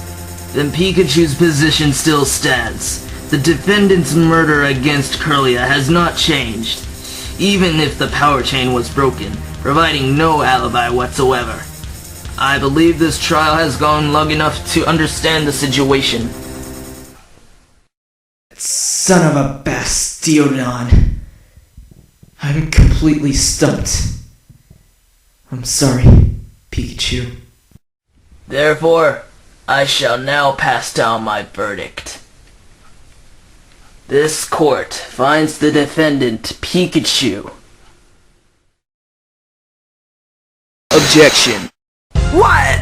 then Pikachu's position still stands. The defendant's murder against Curlia has not changed, even if the power chain was broken, providing no alibi whatsoever. I believe this trial has gone long enough to understand the situation. Son of a Bastiodon. I'm completely stumped. I'm sorry, Pikachu. Therefore, I shall now pass down my verdict. This court finds the defendant Pikachu. Objection. What?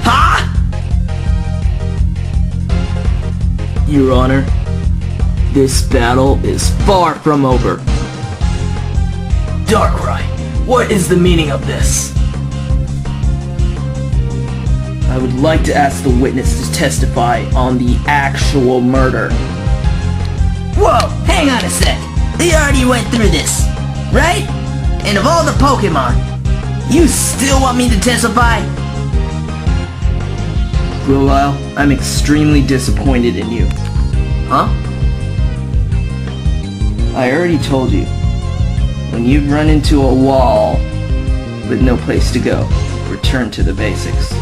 Huh? Your Honor, this battle is far from over. Darkrai, what is the meaning of this? I would like to ask the witness to testify on the actual murder. Whoa, hang on a sec. We already went through this, right? And of all the Pokémon, you still want me to testify? Grovyle, I'm extremely disappointed in you. Huh? I already told you. When you've run into a wall with no place to go, return to the basics.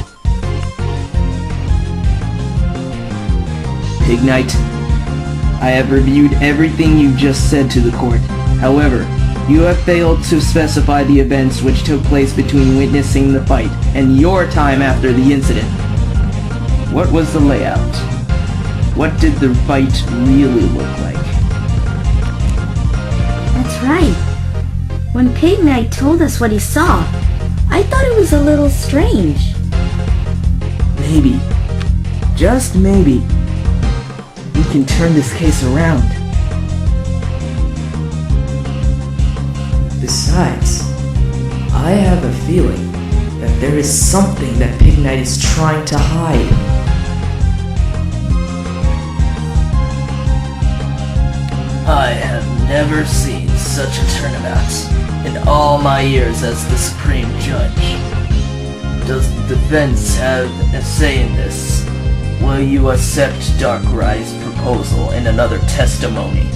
Pignite, I have reviewed everything you've just said to the court. However, you have failed to specify the events which took place between witnessing the fight and your time after the incident. What was the layout? What did the fight really look like? That's right. When Pignite told us what he saw, I thought it was a little strange. Maybe, just maybe, we can turn this case around. Besides, I have a feeling that there is something that Pignite is trying to hide. I have never seen such a turnabout in all my years as the Supreme Judge. Does the defense have a say in this? Will you accept Darkrai's proposal in another testimony?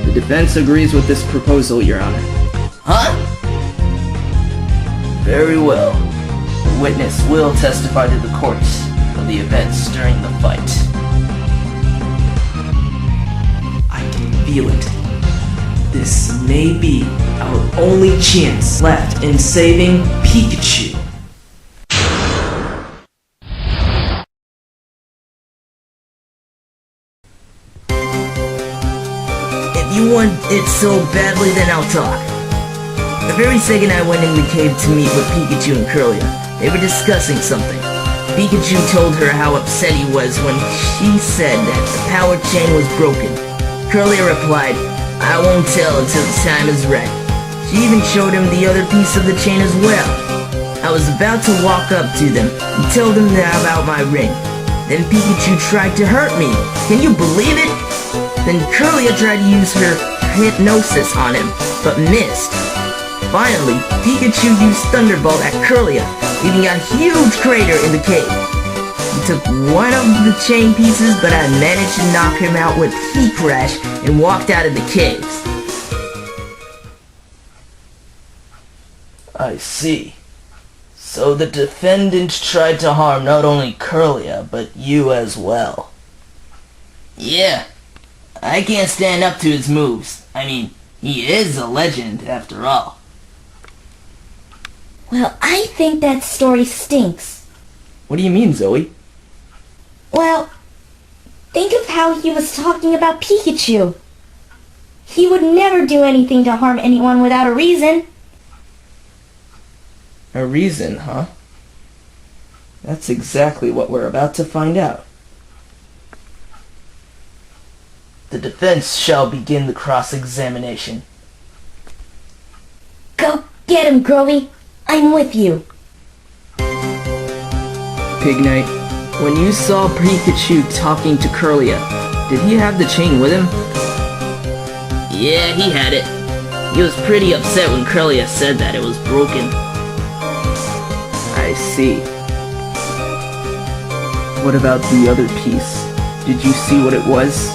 The defense agrees with this proposal, Your Honor. Huh? Very well. The witness will testify to the court of the events during the fight. I can feel it. This may be our only chance left in saving Pikachu. If you want it so badly, then I'll talk. The very second I went in the cave to meet with Pikachu and Curlia, they were discussing something. Pikachu told her how upset he was when she said that the power chain was broken. Curlia replied, "I won't tell until the time is right." She even showed him the other piece of the chain as well. I was about to walk up to them and tell them about my ring. Then Pikachu tried to hurt me. Can you believe it? Then Curlia tried to use her hypnosis on him, but missed. Finally, Pikachu used Thunderbolt at Curlia, leaving a huge crater in the cave. took one of the chain pieces, but I managed to knock him out with Key Crash and walked out of the caves. I see. So the defendant tried to harm not only Curlia, but you as well. Yeah. I can't stand up to his moves. I mean, he is a legend, after all. Well, I think that story stinks. What do you mean, Zoe? Well, think of how he was talking about Pikachu. He would never do anything to harm anyone without a reason. A reason, huh? That's exactly what we're about to find out. The defense shall begin the cross-examination. Go get him, Grovy. I'm with you. Pig Knight, when you saw Pikachu talking to Curlia, did he have the chain with him? Yeah, he had it. He was pretty upset when Curlia said that it was broken. I see. What about the other piece? Did you see what it was?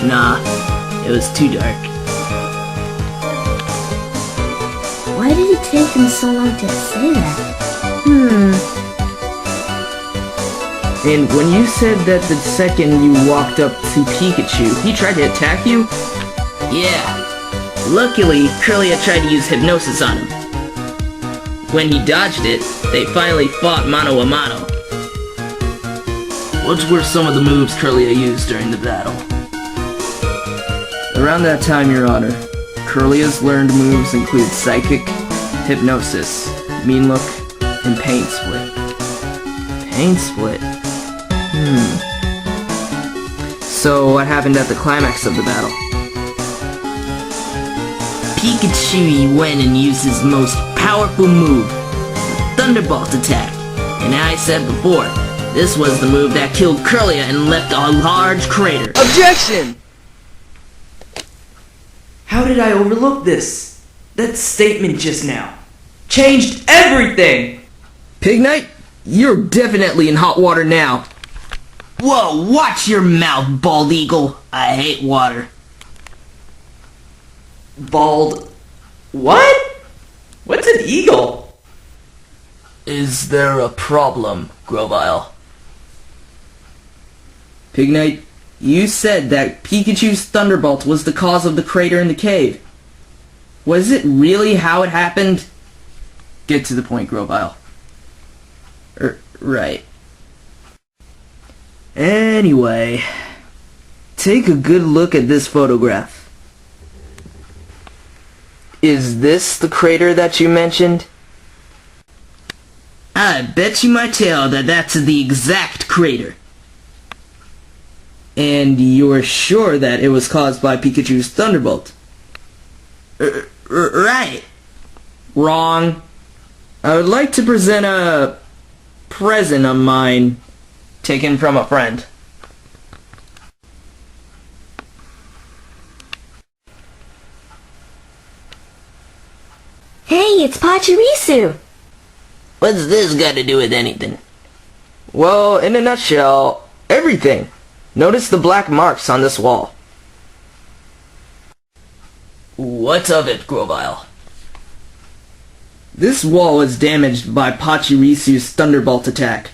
Nah, it was too dark. Why did it take him so long to say that? And when you said that the second you walked up to Pikachu, he tried to attack you? Yeah. Luckily, Curlia tried to use hypnosis on him. When he dodged it, they finally fought mano a mano. What were some of the moves Curlia used during the battle? Around that time, Your Honor, Curlia's learned moves include Psychic, Hypnosis, Mean Look, and Pain Split. Pain Split? So what happened at the climax of the battle? Pikachu went and used his most powerful move, the Thunderbolt attack. And I said before, this was the move that killed Curlia and left a large crater. Objection! How did I overlook this? That statement just now changed everything! Pig Knight, you're definitely in hot water now. Whoa, watch your mouth, bald eagle. I hate water. Bald... What? What's an eagle? Is there a problem, Grovile? Pig Knight, you said that Pikachu's Thunderbolt was the cause of the crater in the cave. Was it really how it happened? Get to the point, Grovile. Right. Anyway, take a good look at this photograph. Is this the crater that you mentioned? I bet you my tail that that's the exact crater. And you're sure that it was caused by Pikachu's Thunderbolt? Right. Wrong. I would like to present a present of mine taken from a friend. Hey, it's Pachirisu. What's this got to do with anything? Well, in a nutshell, everything. Notice the black marks on this wall. What of it, Grovile? This wall was damaged by Pachirisu's Thunderbolt attack.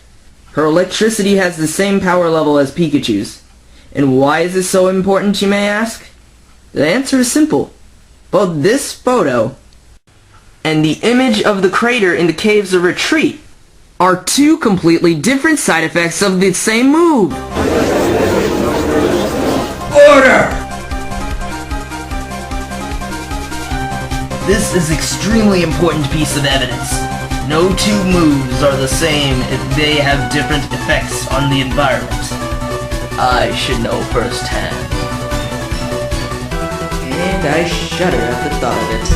Her electricity has the same power level as Pikachu's. And why is this so important, you may ask? The answer is simple. Both this photo and the image of the crater in the Caves of Retreat are two completely different side effects of the same move. Order! This is extremely important piece of evidence. No two moves are the same if they have different effects on the environment. I should know firsthand. And I shudder at the thought of it.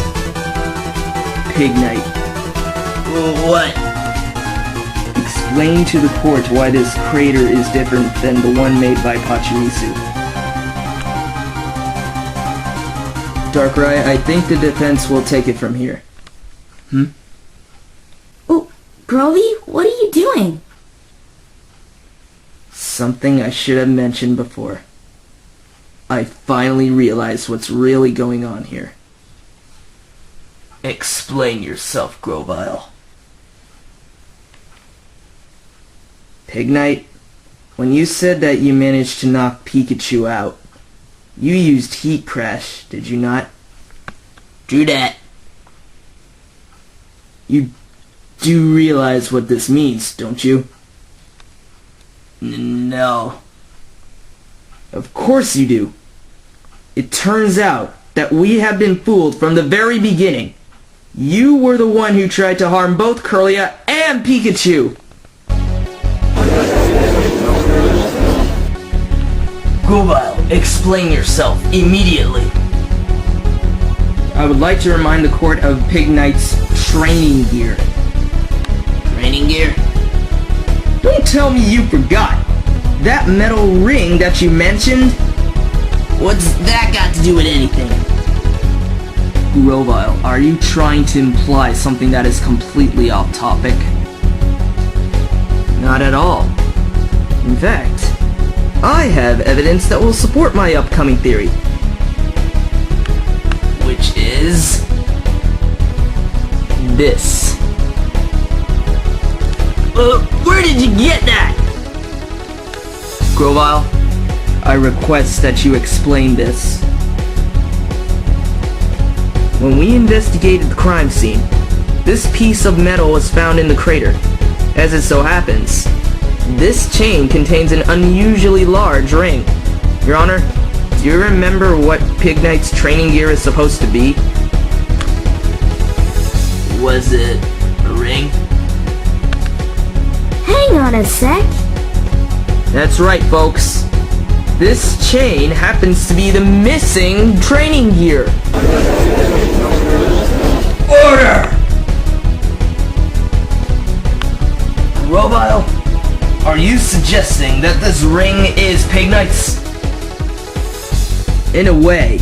Pig Knight, What? explain to the court why this crater is different than the one made by Pachirisu. Darkrai, I think the defense will take it from here. Oh, Grovy, what are you doing? Something I should have mentioned before. I finally realized what's really going on here. Explain yourself, Grovile. Pignite, when you said that you managed to knock Pikachu out, you used Heat Crash, did you not? True that. You do realize what this means, don't you? No. Of course you do. It turns out that we have been fooled from the very beginning. You were the one who tried to harm both Curlia and Pikachu. Grovile, explain yourself immediately. I would like to remind the court of Pignite's training gear. Training gear? Don't tell me you forgot. That metal ring that you mentioned? What's that got to do with anything? Grovile, are you trying to imply something that is completely off topic? Not at all. In fact, I have evidence that will support my upcoming theory. Which is... this. Where did you get that? Grovile, I request that you explain this. When we investigated the crime scene, this piece of metal was found in the crater. As it so happens, this chain contains an unusually large ring. Your Honor, do you remember what Pignite's training gear is supposed to be? Was it a ring? Hang on a sec. That's right, folks. This chain happens to be the missing training gear. Order! Grovile, are you suggesting that this ring is Pignite's? In a way,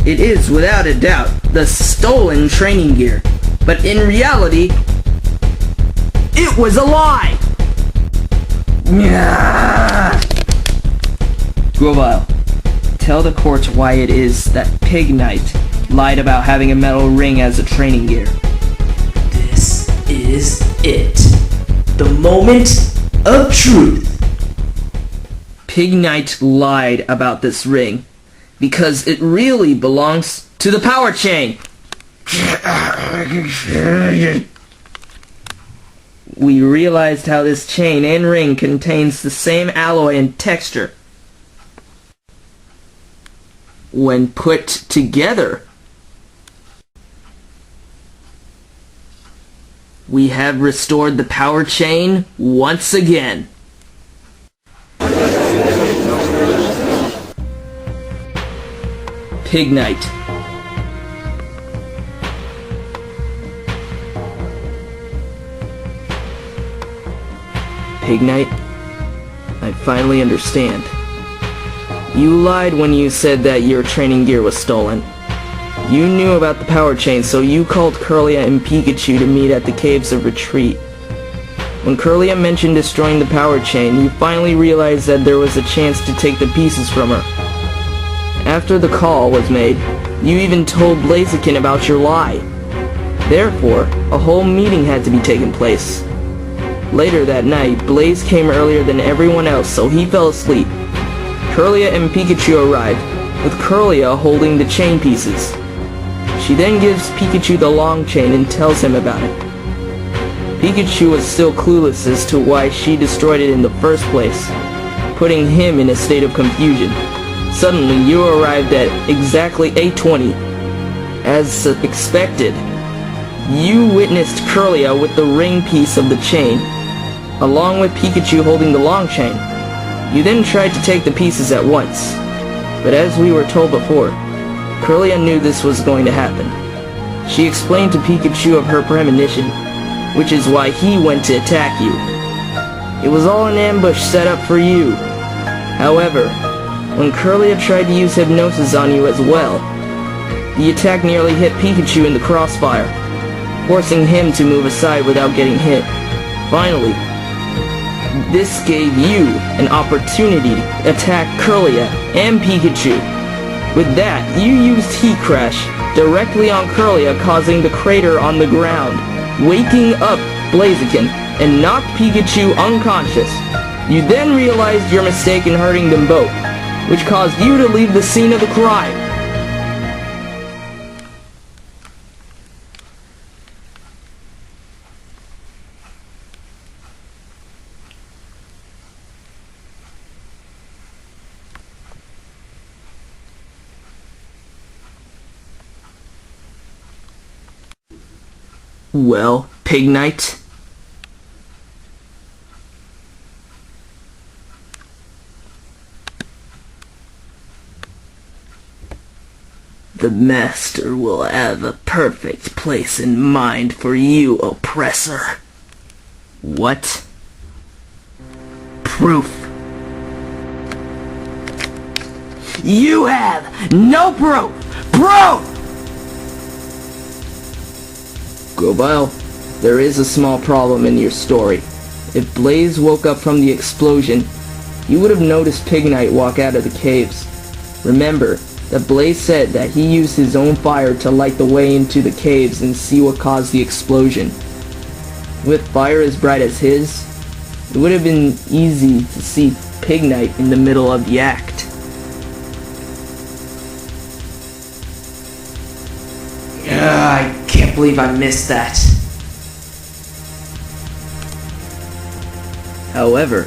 it is without a doubt the stolen training gear. But in reality, it was a lie! Grovile, tell the court why it is that Pignite lied about having a metal ring as a training gear. This is it. The moment of truth. Pignite lied about this ring because it really belongs to the power chain. We realized how this chain and ring contains the same alloy and texture. When put together, we have restored the power chain once again. Pignite. Pignite, I finally understand. You lied when you said that your training gear was stolen. You knew about the power chain, so you called Curlia and Pikachu to meet at the Caves of Retreat. When Curlia mentioned destroying the power chain, you finally realized that there was a chance to take the pieces from her. After the call was made, you even told Blaziken about your lie. Therefore, a whole meeting had to be taken place. Later that night, Blaze came earlier than everyone else, so he fell asleep. Curlia and Pikachu arrived, with Curlia holding the chain pieces. She then gives Pikachu the long chain and tells him about it. Pikachu was still clueless as to why she destroyed it in the first place, putting him in a state of confusion. Suddenly, you arrived at exactly 8:20. As expected, you witnessed Curlia with the ring piece of the chain, along with Pikachu holding the long chain. You then tried to take the pieces at once, but as we were told before, Curlia knew this was going to happen. She explained to Pikachu of her premonition, which is why he went to attack you. It was all an ambush set up for you. However, when Curlia tried to use hypnosis on you as well, the attack nearly hit Pikachu in the crossfire. forcing him to move aside without getting hit. Finally, this gave you an opportunity to attack Kirlia and Pikachu. With that, you used Heat Crash directly on Kirlia, causing the crater on the ground, waking up Blaziken, and knocked Pikachu unconscious. You then realized your mistake in hurting them both, which caused you to leave the scene of the crime. Well, Pig Knight? The Master will have a perfect place in mind for you, oppressor. What? Proof. You have no proof! Proof! Grovile, there is a small problem in your story. If Blaze woke up from the explosion, you would have noticed Pig Knight walk out of the caves. Remember that Blaze said that he used his own fire to light the way into the caves and see what caused the explosion. With fire as bright as his, it would have been easy to see Pig Knight in the middle of the act. I can't believe I missed that. However,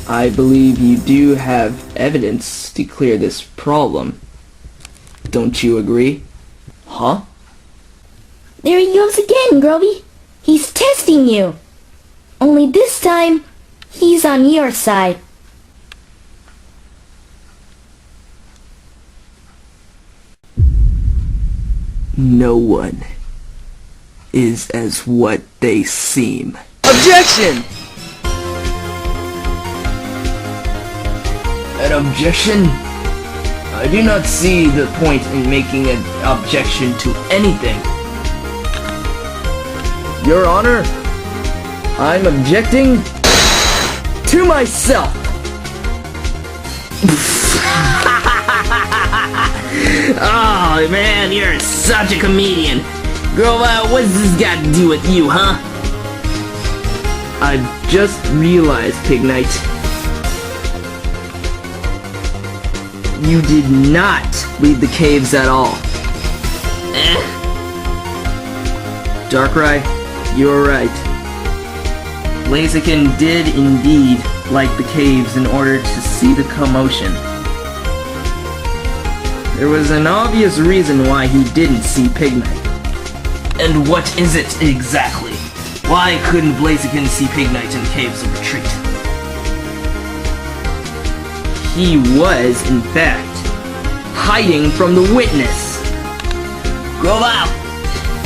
I believe you do have evidence to clear this problem. Don't you agree? Huh? There he goes again, Groby. He's testing you. Only this time, he's on your side. No one is as what they seem. Objection! An objection? I do not see the point in making an objection to anything. Your Honor, I'm objecting to myself. Oh man, you're such a comedian. Grovile, what's this got to do with you, huh? I've just realized, Pig Knight. You did not leave the caves at all. Darkrai, you are right. Blaziken did indeed light the caves in order to see the commotion. There was an obvious reason why he didn't see Pig Knight. And what is it exactly? Why couldn't Blaziken see Pig Knight in the caves of retreat? He was, in fact, hiding from the witness. Grovile,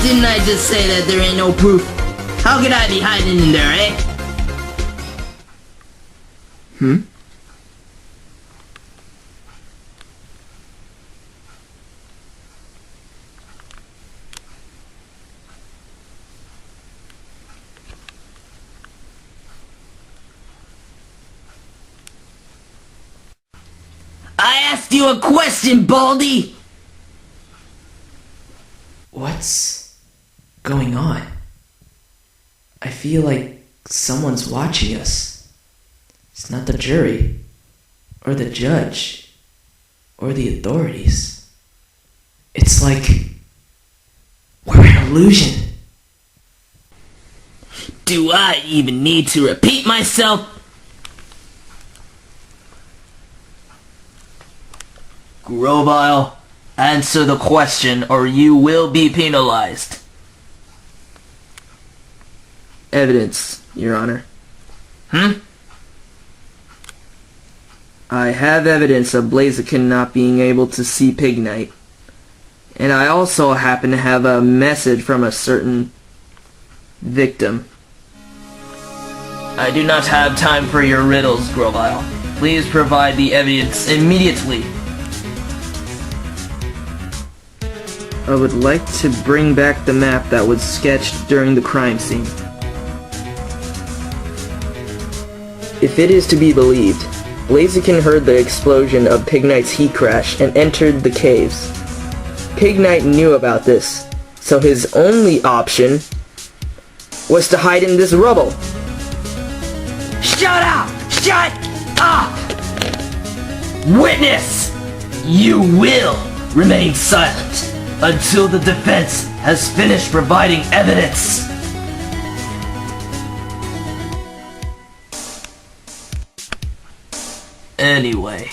didn't I just say that there ain't no proof? How could I be hiding in there, eh? I asked you a question, Baldy! What's going on? I feel like someone's watching us. It's not the jury, or the judge, or the authorities. It's like we're an illusion. Do I even need to repeat myself? Grovile, answer the question or you will be penalized. Evidence, Your Honor. I have evidence of Blaziken not being able to see Pig Knight. And I also happen to have a message from a certain victim. I do not have time for your riddles, Grovile. Please provide the evidence immediately. I would like to bring back the map that was sketched during the crime scene. If it is to be believed, Blaziken heard the explosion of Pig Knight's heat crash and entered the caves. Pig Knight knew about this, so his only option was to hide in this rubble. Shut up! Shut up! Witness! You will remain silent until the defense has finished providing evidence. Anyway,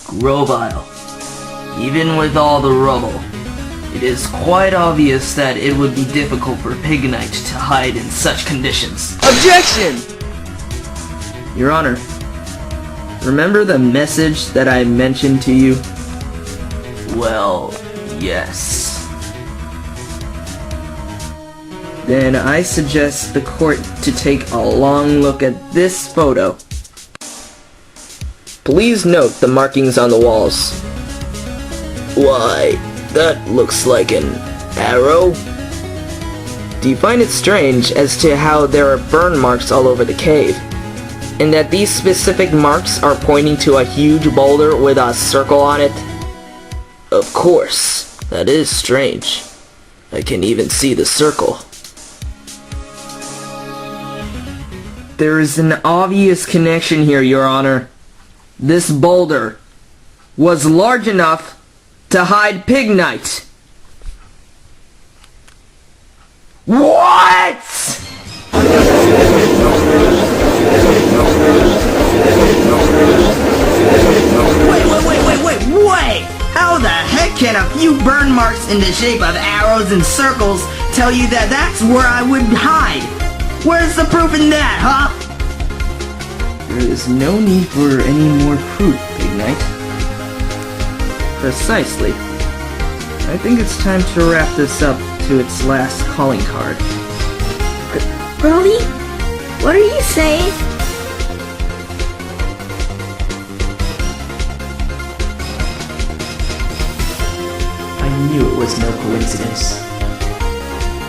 Grovile, even with all the rubble, it is quite obvious that it would be difficult for Pig Knight to hide in such conditions. Objection! Your Honor, remember the message that I mentioned to you? Well, yes. Then I suggest the court to take a long look at this photo. Please note the markings on the walls. Why, that looks like an arrow. Do you find it strange as to how there are burn marks all over the cave? And that these specific marks are pointing to a huge boulder with a circle on it? Of course, that is strange. I can even see the circle. There is an obvious connection here, Your Honor. This boulder was large enough to hide Pig Knight. What?! Wait! How the heck can a few burn marks in the shape of arrows and circles tell you that that's where I would hide? Where's the proof in that, huh? There is no need for any more proof, Pig Knight. Precisely. I think it's time to wrap this up to its last calling card. Brody? What are you saying? I knew it was no coincidence.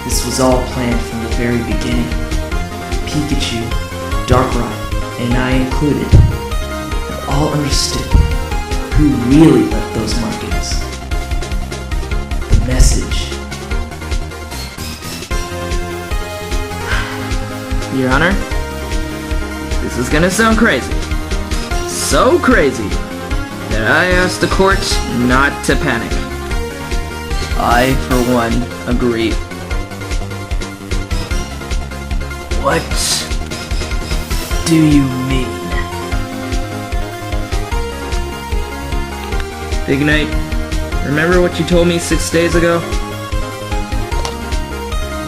This was all planned from the very beginning. Pikachu, Darkrai, and I included, have all understood who really left those markings. The message. Your Honor, this is gonna sound crazy. So crazy that I asked the court not to panic. I, for one, agree. What do you mean? Pig Knight, remember what you told me 6 days ago?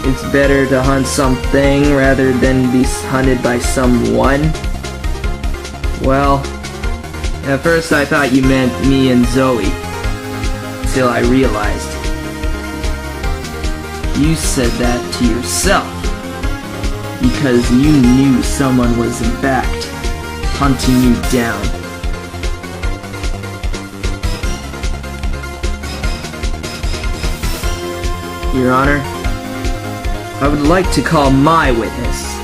It's better to hunt something rather than be hunted by someone. Well, at first I thought you meant me and Zoe, till I realized. You said that to yourself, because you knew someone was in fact hunting you down. Your Honor, I would like to call my witness,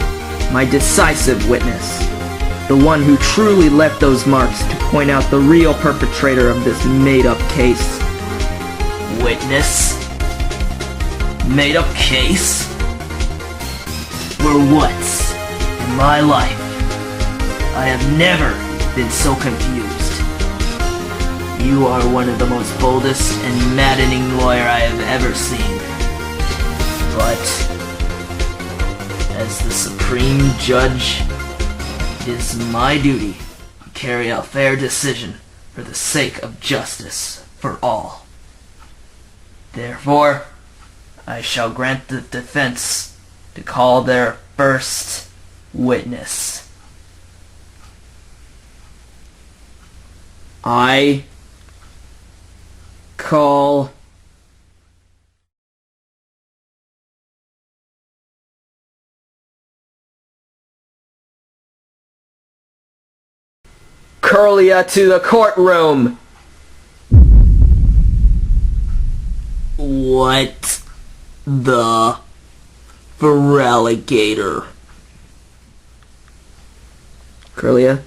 my decisive witness, the one who truly left those marks to point out the real perpetrator of this made-up case. Witness? Made-up case? For once in my life, I have never been so confused. You are one of the most boldest and maddening lawyer I have ever seen. But as the supreme judge, it is my duty to carry out fair decision for the sake of justice for all. Therefore, I shall grant the defense to call their first witness. I call Curlia to the courtroom! What the Feraligator? Curlia,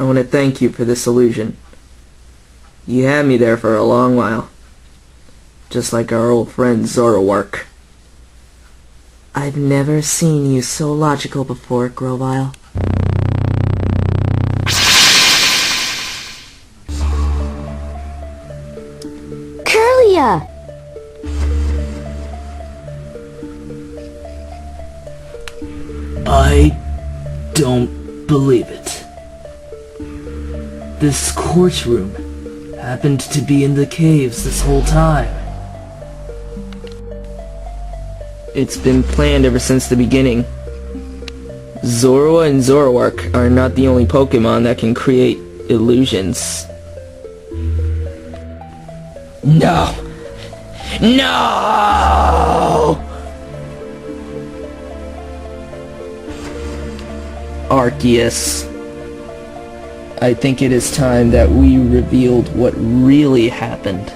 I want to thank you for this illusion. You had me there for a long while. Just like our old friend Zoroark. I've never seen you so logical before, Grovile. Curlia! I don't believe it. This courtroom happened to be in the caves this whole time. It's been planned ever since the beginning. Zorua and Zoroark are not the only Pokémon that can create illusions. No! No! Arceus. I think it is time that we revealed what really happened.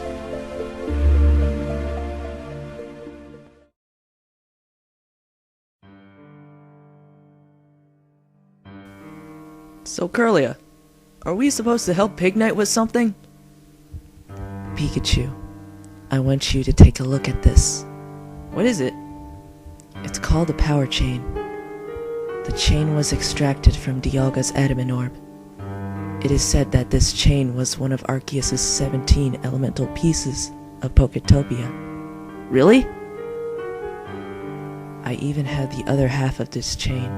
So, Curlia, are we supposed to help Pignite with something? Pikachu, I want you to take a look at this. What is it? It's called a power chain. The chain was extracted from Dialga's adamant orb. It is said that this chain was one of Arceus' 17 elemental pieces of Poketopia. Really? I even have the other half of this chain.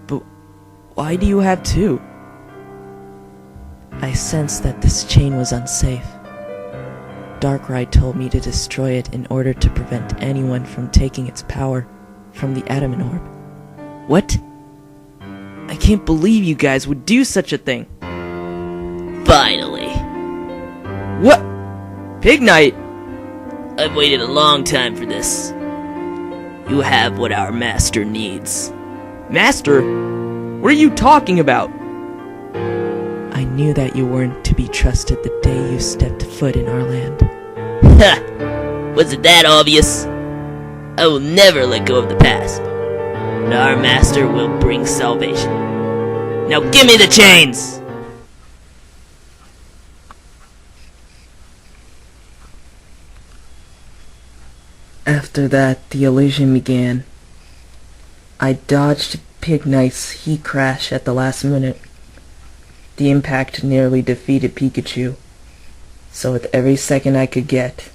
But why do you have two? I sensed that this chain was unsafe. Darkrai told me to destroy it in order to prevent anyone from taking its power from the adamant orb. What? I can't believe you guys would do such a thing. Finally. What? Pignite? I've waited a long time for this. You have what our master needs. Master? What are you talking about? I knew that you weren't to be trusted the day you stepped foot in our land. Ha! Was it that obvious? I will never let go of the past. And our master will bring salvation. Now give me the chains! After that, the illusion began. I dodged Pignite's heat crash at the last minute. The impact nearly defeated Pikachu, so with every second I could get,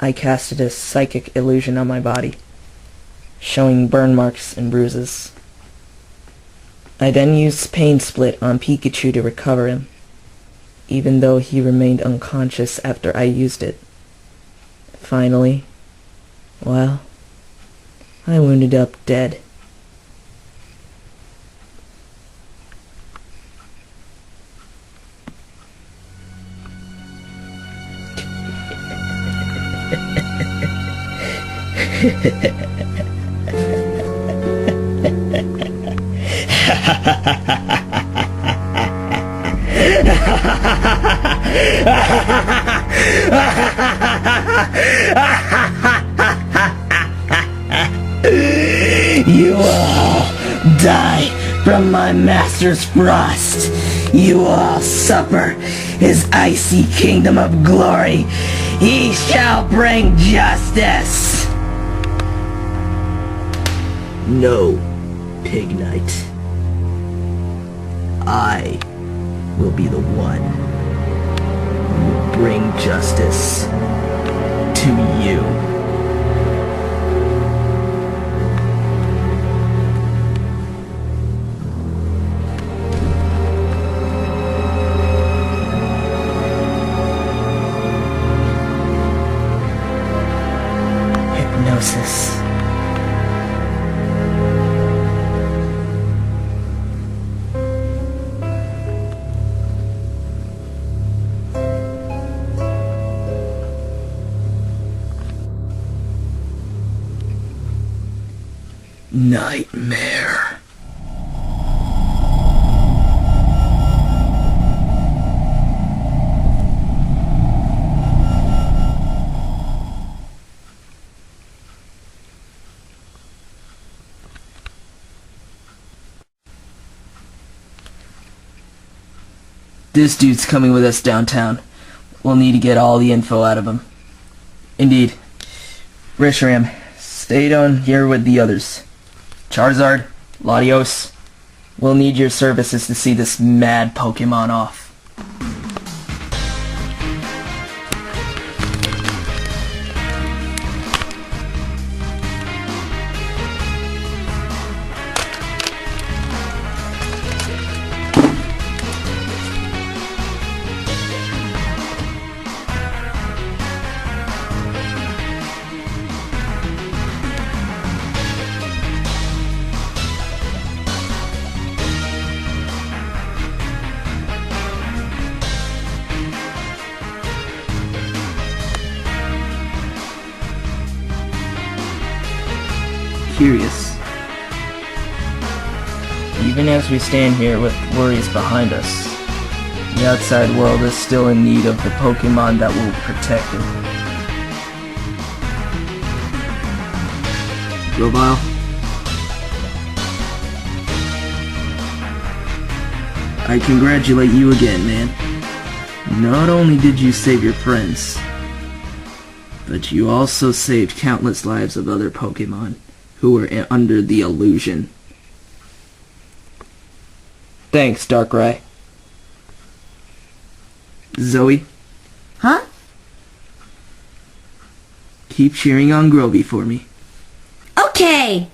I casted a psychic illusion on my body, showing burn marks and bruises. I then used Pain Split on Pikachu to recover him, even though he remained unconscious after I used it. Finally, well, I wounded up dead. You all die from my master's frost. You all suffer his icy kingdom of glory. He shall bring justice. No, Pignite. I will be the one who will bring justice to you. Hypnosis. Nightmare. This dude's coming with us downtown. We'll need to get all the info out of him. Indeed. Reshiram, stay down here with the others. Charizard, Latios, we'll need your services to see this mad Pokemon off. Curious. Even as we stand here with worries behind us, the outside world is still in need of the Pokemon that will protect it. Grovyle? I congratulate you again, man. Not only did you save your friends, but you also saved countless lives of other Pokemon who were under the illusion. Thanks, Darkrai. Zoe? Huh? Keep cheering on Grovy for me. Okay!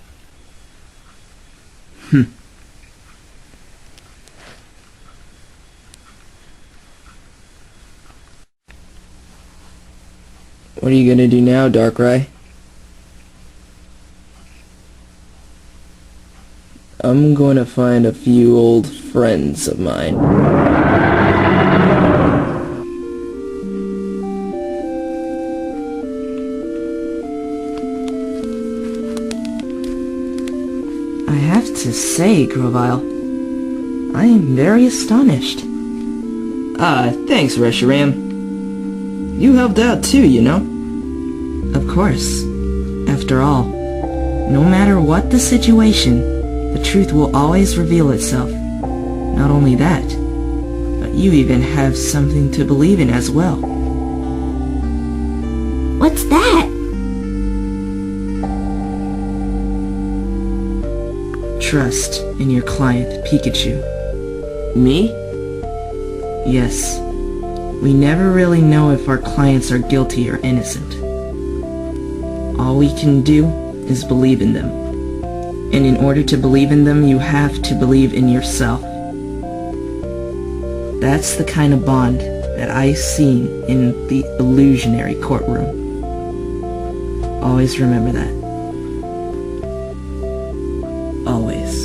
What are you gonna do now, Darkrai? I'm going to find a few old friends of mine. I have to say, Grovyle, I am very astonished. Thanks, Reshiram. You helped out too, you know? Of course. After all, no matter what the situation, the truth will always reveal itself. Not only that, but you even have something to believe in as well. What's that? Trust in your client, Pikachu. Me? Yes. We never really know if our clients are guilty or innocent. All we can do is believe in them. And in order to believe in them, you have to believe in yourself. That's the kind of bond that I've seen in the illusionary courtroom. Always remember that. Always.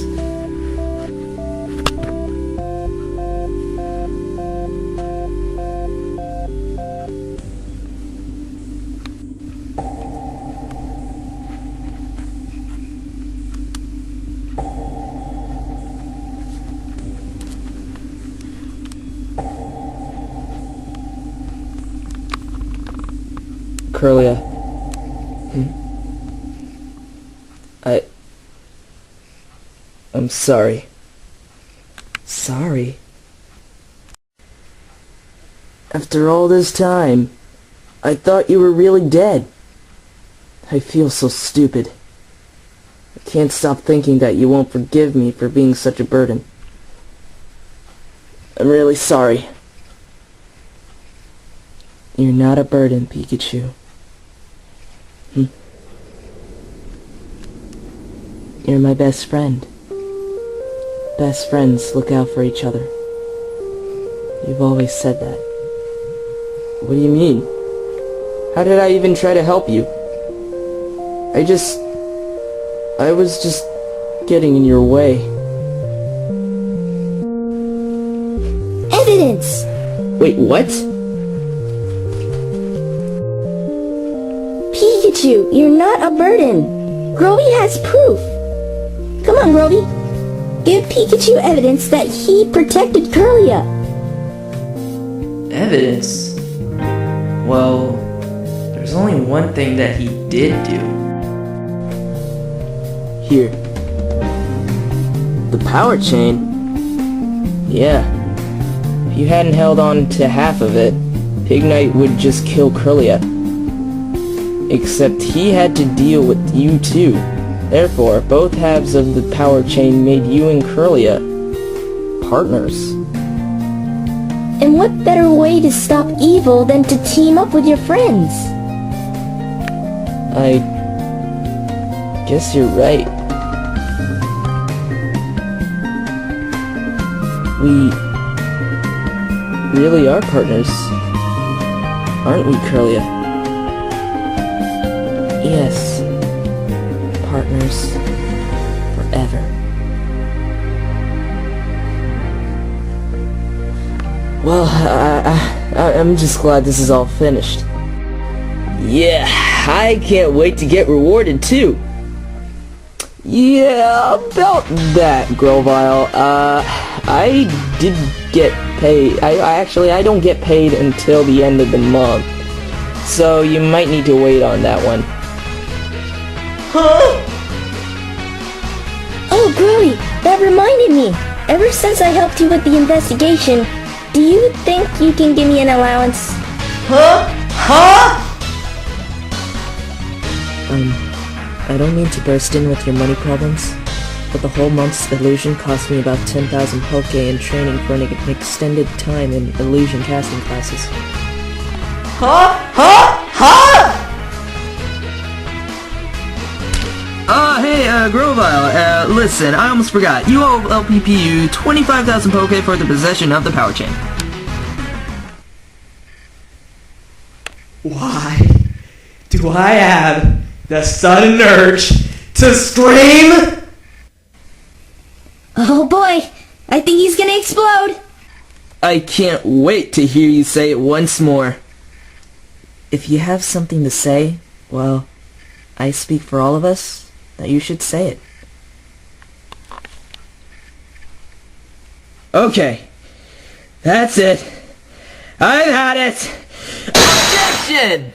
Curlia. I'm sorry. Sorry. After all this time, I thought you were really dead. I feel so stupid. I can't stop thinking that you won't forgive me for being such a burden. I'm really sorry. You're not a burden, Pikachu. You're my best friend. Best friends look out for each other. You've always said that. What do you mean? How did I even try to help you? I was just getting in your way. Evidence! Wait, what? Pikachu, you're not a burden. Grovy has proof. Come on, Grovy. Give Pikachu evidence that he protected Curlia. Evidence? Well, there's only one thing that he did do. Here. The power chain? Yeah. If you hadn't held on to half of it, Ignite would just kill Curlia. Except he had to deal with you too. Therefore, both halves of the power chain made you and Curlia partners. And what better way to stop evil than to team up with your friends? I guess you're right. We really are partners, aren't we, Curlia? Yes, partners forever. Well, I'm just glad this is all finished. Yeah, I can't wait to get rewarded too. Yeah, about that, Grovile. I did get paid. I don't get paid until the end of the month. So you might need to wait on that one. Oh, Growy, that reminded me. Ever since I helped you with the investigation, do you think you can give me an allowance? I don't mean to burst in with your money problems, but the whole month's illusion cost me about 10,000 Poke in training for an extended time in illusion casting classes. Hey, Grovile, listen, I almost forgot. You owe LPPU 25,000 Poke for the possession of the power chain. Why do I have the sudden urge to scream? Oh boy, I think he's gonna explode. I can't wait to hear you say it once more. If you have something to say, well, I speak for all of us that you should say it. Okay, that's it. I've had it. Objection!